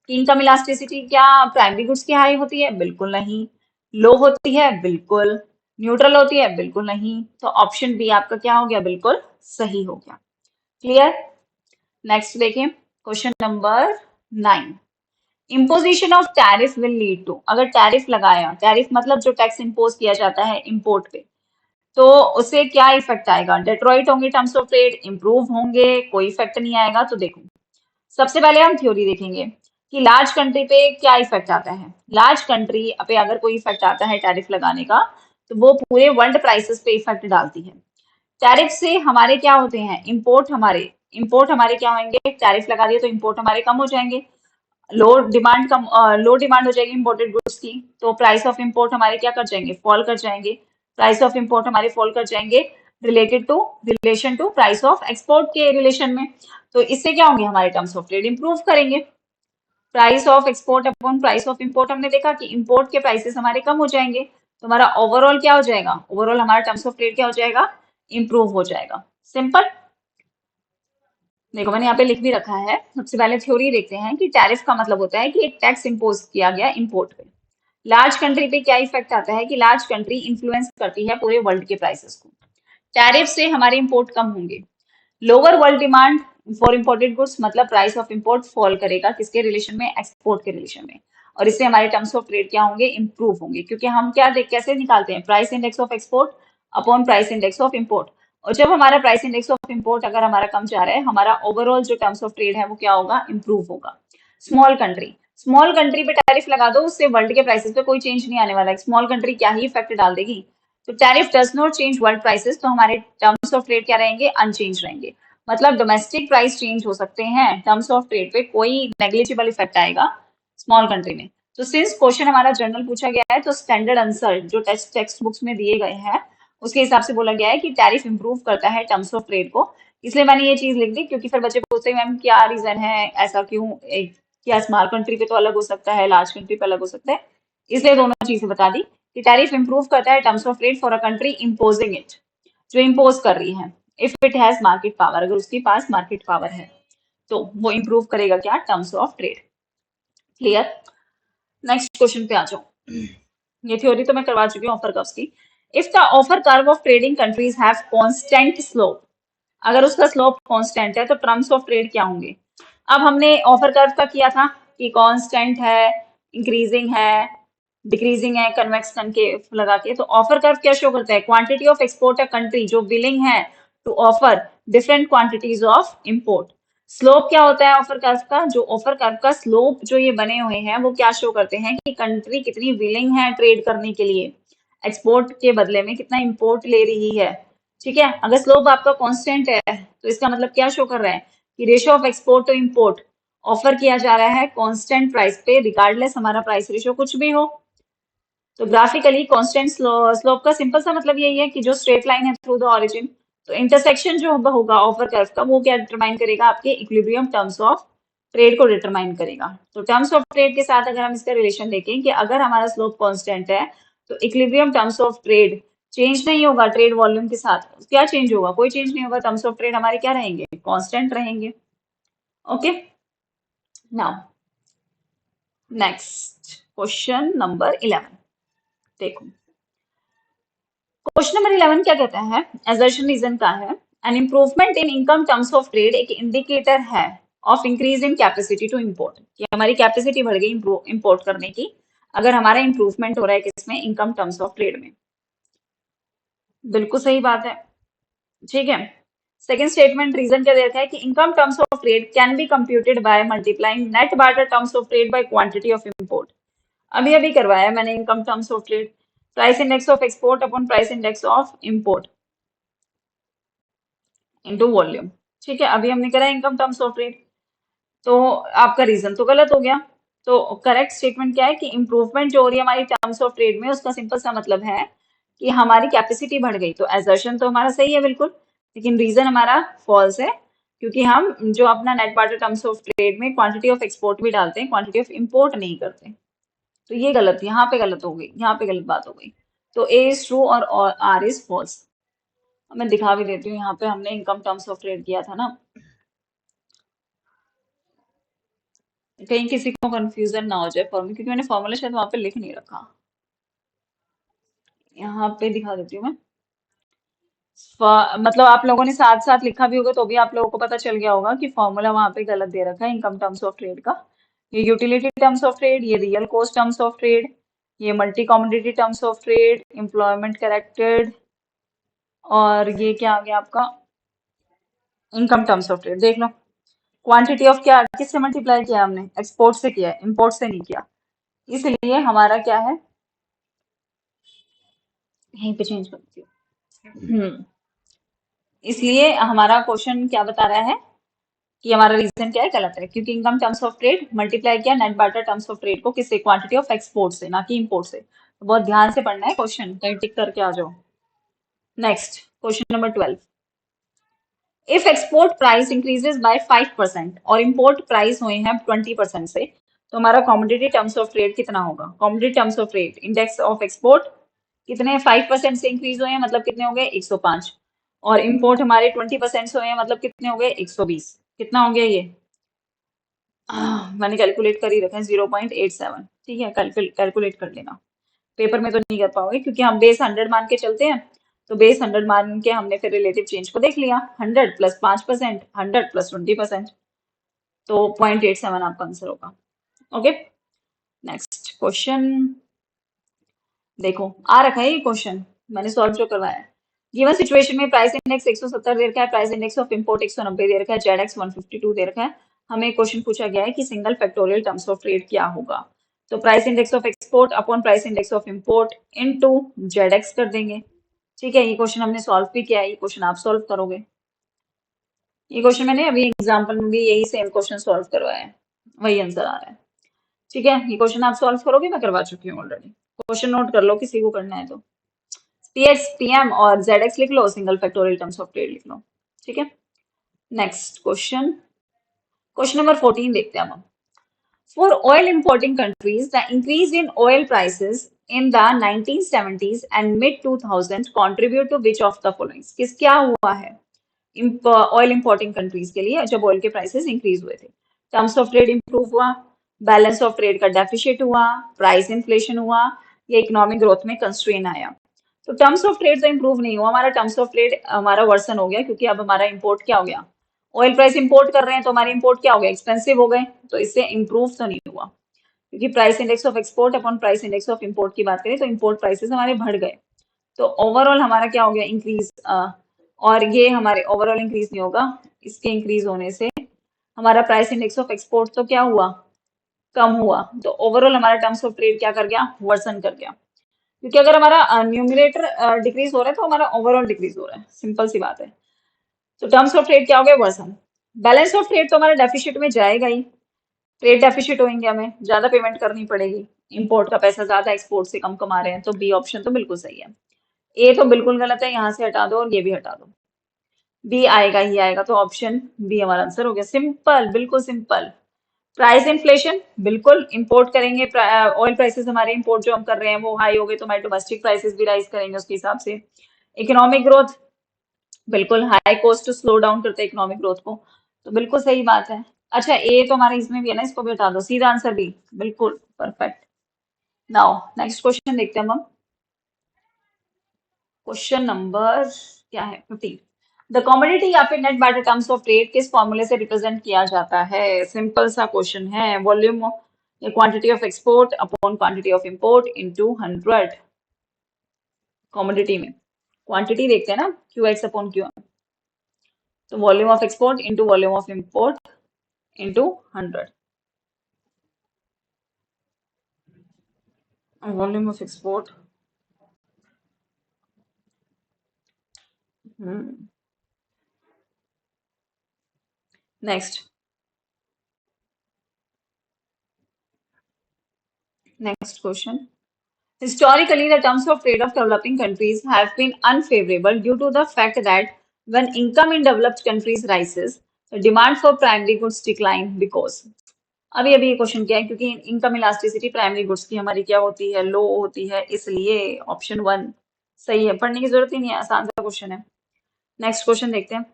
इनकम इलास्टिसिटी क्या प्राइमरी गुड्स की हाई होती है, बिल्कुल नहीं। लो होती है, बिल्कुल। न्यूट्रल होती है, बिल्कुल नहीं। तो ऑप्शन बी आपका क्या हो गया, बिल्कुल सही हो गया। क्लियर। नेक्स्ट देखिए question number 9, imposition of tariff will lead to. अगर टैरिफ लगाया, टैरिफ मतलब जो टैक्स इम्पोज किया जाता है इंपोर्ट पे, तो उससे क्या इफेक्ट आएगा, डेट्रॉइट होंगे टर्म्स ऑफ ट्रेड, इंप्रूव होंगे, कोई इफेक्ट नहीं आएगा। तो देखो सबसे पहले हम थ्योरी देखेंगे कि लार्ज कंट्री पे क्या इफेक्ट आता है। लार्ज कंट्री पे अगर कोई इफेक्ट आता है टैरिफ लगाने का, तो वो पूरे वर्ल्ड प्राइसेस पे इफेक्ट डालती है। टैरिफ से हमारे क्या होते हैं, इंपोर्ट हमारे क्या होंगे, टैरिफ लगा दिए तो इंपोर्ट हमारे कम हो जाएंगे। लो डिमांड हो जाएगी इंपोर्टेड गुड्स की, तो प्राइस ऑफ इंपोर्ट हमारे क्या कर जाएंगे, फॉल कर जाएंगे। प्राइस ऑफ इंपोर्ट हमारे फॉल कर जाएंगे relation to price of export के रिलेशन में। तो इससे क्या होंगे, हमारे टर्म्स ऑफ ट्रेड इंप्रूव करेंगे। Price of export upon price of import, हमने देखा कि इंपोर्ट के प्राइसेस हमारे कम हो जाएंगे, तो हमारा ओवरऑल क्या हो जाएगा, ओवरऑल हमारा टर्म्स ऑफ ट्रेड क्या हो जाएगा, इंप्रूव हो जाएगा। सिंपल। देखो मैंने यहाँ पे लिख भी रखा है। सबसे पहले थ्योरी देखते हैं कि टैरिफ का मतलब होता है कि एक टैक्स इंपोज किया गया इंपोर्ट पे। लार्ज कंट्री पे क्या इफेक्ट आता है कि लार्ज कंट्री इन्फ्लुएंस करती है पूरे वर्ल्ड के प्राइसेस को। टैरिफ से हमारे इंपोर्ट कम होंगे। Lower world demand for imported goods मतलब प्राइस ऑफ इंपोर्ट फॉल करेगा, किसके रिलेशन में, एक्सपोर्ट के रिलेशन में। और इससे हमारे टर्म्स ऑफ ट्रेड क्या होंगे, इंप्रूव होंगे। क्योंकि हम क्या कैसे निकालते हैं, price index of export upon price index of import. और जब हमारा प्राइस इंडेक्स ऑफ इंपोर्ट अगर हमारा कम जा रहा है, हमारा ओवरऑल जो टर्म्स ऑफ ट्रेड है वो क्या होगा, इंप्रूव होगा। स्मॉल कंट्री पे टैरिफ लगा दो, उससे वर्ल्ड के प्राइसेस पे कोई चेंज नहीं आने वाला है। स्मॉल कंट्री क्या ही इफेक्ट डाल देगी। तो tariff does not change world prices, तो हमारे टर्म्स ऑफ ट्रेड क्या रहेंगे, अनचेंज रहेंगे। मतलब डोमेस्टिक प्राइस चेंज हो सकते हैं, टर्म्स ऑफ ट्रेड पे कोई नेग्लिजिबल इफेक्ट आएगा स्मॉल कंट्री में। तो सिंस क्वेश्चन हमारा जनरल पूछा गया है, तो स्टैंडर्ड आंसर जो टेक्स्ट बुक्स में दिए गए हैं उसके हिसाब से बोला गया है कि टैरिफ इंप्रूव करता है टर्म्स ऑफ ट्रेड को। इसलिए मैंने ये चीज लिख दी, क्योंकि फिर बच्चे पूछते हैं मैम क्या रीजन है, ऐसा क्यों, क्या स्मॉल कंट्री पे तो अलग हो सकता है, लार्ज कंट्री पे अलग हो सकता है। इसलिए दोनों चीजें बता दी कि टैरिफ इंप्रूव करता है terms of trade for a country imposing it, जो इम्पोज कर रही है, if it has market power, अगर उसके पास मार्केट पावर है तो वो इंप्रूव करेगा क्या, terms of trade. Clear. Next question पे आ जाओ। ये थ्योरी तो मैं करवा चुकी हूँ ऑफर कर्व्स की। If the offer curve of trading countries have constant slope, अगर उसका स्लोप कांस्टेंट है तो टर्म्स ऑफ ट्रेड क्या होंगे। अब हमने ऑफर कर्व का किया था कि कांस्टेंट है, इंक्रीजिंग है, डिक्रीजिंग है कन्वेक्स कनकेव लगा के। तो ऑफर कर्व क्या शो करता है? Quantity of export a country जो विलिंग है to offer different quantities of import. Slope क्या होता है ऑफर कर्व का? जो ऑफर कर्व का स्लोप जो ये बने हुए हैं वो क्या शो करते हैं कि कंट्री कितनी विलिंग है ट्रेड करने के लिए, एक्सपोर्ट के बदले में कितना इंपोर्ट ले रही है। ठीक है, अगर स्लोप आपका कांस्टेंट है तो इसका मतलब क्या शो कर रहा है कि ratio of export to import offer किया जा रहा है कांस्टेंट प्राइस पे, रिगार्डलेस हमारा प्राइस रेशियो कुछ भी हो। तो ग्राफिकली कांस्टेंट स्लोप का सिंपल सा मतलब यही है कि जो स्ट्रेट लाइन है थ्रू द ऑरिजिन, तो इंटरसेक्शन जो होगा ऑफर कर्व का वो क्या डिटरमाइन करेगा? आपके इक्विलिब्रियम टर्म्स ऑफ ट्रेड को डिटरमाइन करेगा। तो टर्म्स ऑफ ट्रेड के साथ अगर हम इसका रिलेशन देखें कि अगर हमारा स्लोप कांस्टेंट है तो equilibrium terms of trade change नहीं होगा ट्रेड वॉल्यूम के साथ। क्या चेंज होगा? कोई चेंज नहीं होगा। टर्म्स ऑफ ट्रेड हमारे क्या रहेंगे? कांस्टेंट रहेंगे। Okay, now next question number 11 देखो। क्वेश्चन नंबर 11 क्या कहता है? असर्शन रीजन का है, an improvement in income terms of trade एक इंडिकेटर है of increase in capacity to import, कि हमारी कैपेसिटी बढ़ गई इंपोर्ट करने की अगर हमारा इंप्रूवमेंट हो रहा है किसमें? इनकम टर्म्स ऑफ ट्रेड में। बिल्कुल सही बात है। ठीक है, सेकेंड स्टेटमेंट रीजन क्या दे रखा है कि income terms of trade can be computed by multiplying net barter terms of trade by quantity of import. अभी अभी करवाया मैंने income terms of trade, price index of export upon price index of import into volume. ठीक है, अभी हमने करा income terms of trade, तो आपका रीजन तो गलत हो गया। तो करेक्ट स्टेटमेंट क्या है कि इंप्रूवमेंट जो हो रही है हमारी टर्म्स ऑफ ट्रेड में उसका सिंपल सा मतलब है कि हमारी कैपेसिटी बढ़ गई। तो एजर्शन तो हमारा सही है बिल्कुल, लेकिन रीजन हमारा फॉल्स है, क्योंकि हम जो अपना net barter terms of trade में क्वांटिटी ऑफ एक्सपोर्ट भी डालते हैं, क्वांटिटी ऑफ इंपोर्ट नहीं करते। तो ये गलत, यहाँ पे गलत हो गई, यहाँ पे गलत बात हो गई। तो ए इज ट्रू और आर इज फॉल्स। मैं दिखा भी देती हूँ, यहाँ पे हमने इनकम टर्म्स ऑफ ट्रेड किया था ना, कहीं किसी को कंफ्यूजन ना हो जाए फॉर्मूला, क्योंकि मैंने फॉर्मूला शायद वहां पे लिख नहीं रखा। यहाँ पे दिखा देती हूँ मैं। मतलब आप लोगों ने साथ साथ लिखा भी होगा तो भी आप लोगों को पता चल गया होगा कि फॉर्मूला वहां पे गलत दे रखा है इनकम टर्म्स ऑफ ट्रेड का। ये यूटिलिटी टर्म्स ऑफ ट्रेड, ये real cost terms of trade, ये multi commodity terms of trade, employment corrected, और ये क्या आ गया आपका? Income terms of trade. देख लो, क्वांटिटी ऑफ क्या किससे मल्टीप्लाई किया हमने? एक्सपोर्ट से किया है, इंपोर्ट से नहीं किया। इसलिए हमारा क्या है, यहीं पे चेंज करती हूँ। इसलिए हमारा क्वेश्चन क्या बता रहा है कि हमारा रीजन क्या है? गलत है, क्योंकि income terms of trade multiply किया net barter terms of trade को किससे? क्वांटिटी ऑफ एक्सपोर्ट से, ना कि इंपोर्ट से। तो बहुत ध्यान से पढ़ना है क्वेश्चन, कहीं टिक करके आ जाओ। Next question number 12। If export price increases by 5% और इंपोर्ट प्राइस हुए हैं 20% से, तो हमारा कॉमोडिटी टर्म्स ऑफ ट्रेड कितना होगा? Commodity terms of trade index of export कितने 5% से इंक्रीज हुए हैं, मतलब कितने हो गए? 105। और इंपोर्ट हमारे 20% से हुए हैं, मतलब कितने हो गए? 120। कितना हो गया ये? मैंने कैलकुलेट कर ही रखा है 0.87। ठीक है, कैलकुलेट कर लेना। पेपर में तो नहीं कर पाओगे क्योंकि हम बेस 100 मान के चलते हैं। तो बेस 100 मान के हमने फिर रिलेटिव चेंज को देख लिया, 100 प्लस 5%, 100 प्लस 20%, तो 0.87 आपका आंसर होगा। ओके, नेक्स्ट क्वेश्चन देखो, आ रखा है ये क्वेश्चन, मैंने सॉल्व जो करवाया है। गिवन सिचुएशन में प्राइस इंडेक्स 170 दे रखा है, प्राइस इंडेक्स ऑफ इंपोर्ट 190 दे रखा है, जेड एक्स 152 दे रखा है। हमें क्वेश्चन पूछा गया है कि single factorial terms of trade क्या होगा। तो price index of export upon price index of import into Z x कर देंगे। ठीक है, ये क्वेश्चन हमने सॉल्व भी किया है, ये क्वेश्चन आप सॉल्व करोगे। ये क्वेश्चन मैंने अभी एग्जाम्पल में भी यही सेम क्वेश्चन सॉल्व करवाया है, वही आंसर आ रहा है। ठीक है, ये क्वेश्चन आप सॉल्व करोगे, मैं करवा चुकी हूँ ऑलरेडी। क्वेश्चन नोट कर लो किसी को करना है तो। पीएक्स पीएम और जेड एक्स लिख लो, single factorial terms of trade लिख लो। ठीक है, नेक्स्ट क्वेश्चन, क्वेश्चन नंबर 14 देखते हैं हम। For oil importing countries, the increase in oil prices in the 1970s and mid 2000 contribute to which of the following? किस क्या हुआ है ऑयल इंपोर्टिंग कंट्रीज के लिए जब ऑयल के प्राइसेस इंक्रीज हुए थे? टर्म्स ऑफ ट्रेड इंप्रूव हुआ, बैलेंस ऑफ ट्रेड का डेफिशिट हुआ, प्राइस इन्फ्लेशन हुआ, या इकोनॉमिक ग्रोथ में कंस्ट्रेन आया? तो टर्म्स ऑफ ट्रेड तो इंप्रूव नहीं हुआ, हमारा टर्म्स ऑफ ट्रेड हमारा वर्सन हो गया, क्योंकि अब हमारा इंपोर्ट क्या हो गया? ऑयल प्राइस इंपोर्ट कर रहे हैं तो हमारे इंपोर्ट क्या हो गया? एक्सपेंसिव हो गए, तो इससे इंप्रूव तो नहीं हुआ। क्योंकि price index of export upon price index of import की बात करें तो इंपोर्ट प्राइसेस हमारे बढ़ गए, तो ओवरऑल हमारा क्या हो गया, इंक्रीज। और ये हमारे ओवरऑल इंक्रीज नहीं होगा, इसके इंक्रीज होने से हमारा प्राइस इंडेक्स ऑफ एक्सपोर्ट तो क्या हुआ, कम हुआ। तो ओवरऑल हमारा टर्म्स ऑफ ट्रेड क्या कर गया, वर्सन कर गया। क्योंकि अगर हमारा न्यूमिनेटर डिक्रीज हो रहा है तो हमारा ओवरऑल डिक्रीज हो रहा है, सिंपल सी बात है। तो टर्म्स ऑफ ट्रेड क्या हो गया, वर्सन। बैलेंस ऑफ ट्रेड तो हमारा डेफिसिट में जाएगा ही, ट्रेड डेफिसिट होंगे, हमें ज्यादा पेमेंट करनी पड़ेगी, इंपोर्ट का पैसा ज्यादा, एक्सपोर्ट से कम कमा रहे हैं, तो बी ऑप्शन तो बिल्कुल सही है। ए तो बिल्कुल गलत है, यहाँ से हटा दो और ये भी हटा दो, बी आएगा ही आएगा, तो ऑप्शन बी हमारा आंसर हो गया, सिंपल, बिल्कुल सिंपल। प्राइस इन्फ्लेशन, बिल्कुल इंपोर्ट करेंगे, ऑयल प्राइसेस हमारे इंपोर्ट जो हम कर रहे हैं वो हाई हो गए, तो हमारे डोमेस्टिक प्राइसेस भी राइज करेंगे उसके हिसाब से। इकोनॉमिक ग्रोथ, बिल्कुल हाई कॉस्ट स्लो डाउन करते हैं इकोनॉमिक ग्रोथ को, तो बिल्कुल सही बात है। अच्छा, ए तो हमारा इसमें भी है ना, इसको भी हटा दो, सीधा आंसर बी, बिल्कुल परफेक्ट। नाउ नेक्स्ट क्वेश्चन देखते हैं हम। क्वेश्चन नंबर क्या है, 15। द कमोडिटी या फिर net barter terms of trade किस फॉर्मूले से रिप्रेजेंट किया जाता है, सिंपल सा क्वेश्चन है, वॉल्यूम या quantity of export upon quantity of import into 100। Commodity में क्वांटिटी देखते हैं ना, Q X upon Q M, तो volume of export into volume of import into 100, volume of export. Next next question. Historically, the terms of trade of developing countries have been unfavorable due to the fact that when income in developed countries rises, the demand for primary goods decline because। अभी ये question क्या है, क्योंकि income elasticity primary goods की हमारी क्या होती है, लो होती है, इसलिए ऑप्शन 1 सही है, पढ़ने की जरूरत ही नहीं है, आसान सा क्वेश्चन है। नेक्स्ट क्वेश्चन देखते हैं।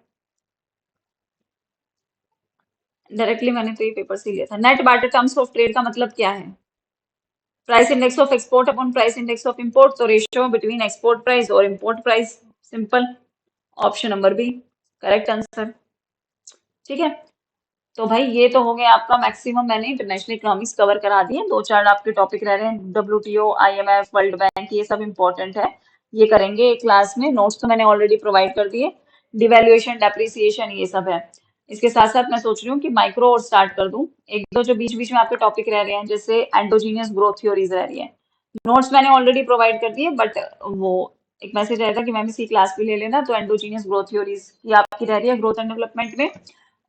डायरेक्टली मैंने तो ये पेपर से लिया था। Net barter terms of trade का मतलब क्या है, price index of export upon price index of import, तो रेशियो बिटवीन एक्सपोर्ट प्राइस और import price, simple, option number B correct answer. ठीक है, तो भाई ये तो हो गया आपका मैक्सिमम, मैंने इंटरनेशनल इकोनॉमिक्स कवर करा दिए, 2-4 आपके टॉपिक रह रहे हैं, डब्ल्यूटीओ, आईएमएफ, वर्ल्ड बैंक, ये सब इंपॉर्टेंट है, ये करेंगे क्लास में, नोट्स तो मैंने ऑलरेडी प्रोवाइड कर दिए, डिवेल्युएशन, डेप्रिसिएशन, ये सब है। इसके साथ साथ मैं सोच रही हूँ कि माइक्रो और स्टार्ट कर दूं, एक दो जो बीच बीच में आपके टॉपिक रह रहे हैं, जैसे एंडोजीनियस ग्रोथ थ्योरीज रह रही है, नोट्स मैंने ऑलरेडी प्रोवाइड कर दिए, बट वो एक मैसेज आया था कि मैम इसी क्लास भी ले लेना, तो एंडोजीनियस ग्रोथ थ्योरीज ये आपकी रह रही है ग्रोथ एंड डेवलपमेंट में,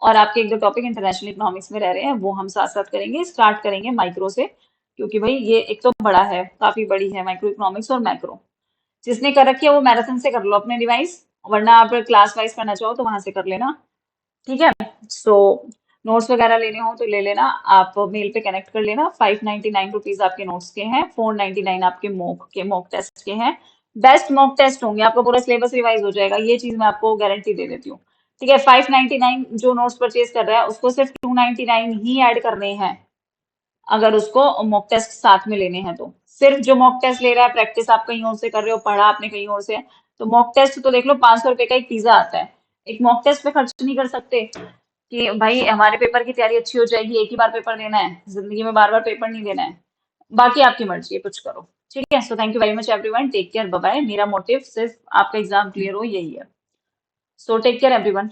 और आपके एक दो टॉपिक इंटरनेशनल इकोनॉमिक्स में रह रहे हैं, वो हम साथ साथ करेंगे, स्टार्ट करेंगे माइक्रो से, क्योंकि भाई ये एक तो बड़ा है, काफी बड़ी है माइक्रो इकोनॉमिक्स और मैक्रो। जिसने कर रखी है वो मैराथन से कर लो अपने रिवाइज, वरना आप क्लास वाइज करना चाहो तो वहां से कर लेना। ठीक है, सो नोट्स वगैरह लेने हो तो ले लेना, आप मेल पे कनेक्ट कर लेना। 599 रुपीज आपके नोट्स के हैं, 499 आपके मॉक टेस्ट के हैं। बेस्ट मॉक टेस्ट होंगे, आपका पूरा सिलेबस रिवाइज हो जाएगा, ये चीज मैं आपको गारंटी दे देती हूँ। ठीक है, 599 जो नोट्स परचेज कर रहा है उसको सिर्फ 299 ही ऐड करने हैं, अगर उसको मॉक टेस्ट साथ में लेने हैं तो। सिर्फ जो मॉक टेस्ट ले रहा है, प्रैक्टिस आप कहीं और से कर रहे हो, पढ़ा आपने कहीं और से, तो मॉक टेस्ट तो देख लो, 500 रुपए का एक पिज्जा आता है, एक मॉक टेस्ट पे खर्च नहीं कर सकते कि भाई हमारे पेपर की तैयारी अच्छी हो जाएगी, एक ही बार पेपर देना है, जिंदगी में बार बार पेपर नहीं देना है। बाकी आपकी मर्जी है, कुछ करो। ठीक है, so thank you very much everyone, take care, bye bye. मेरा मोटिव सिर्फ आपका एग्जाम क्लियर हो, यही है। So take care everyone.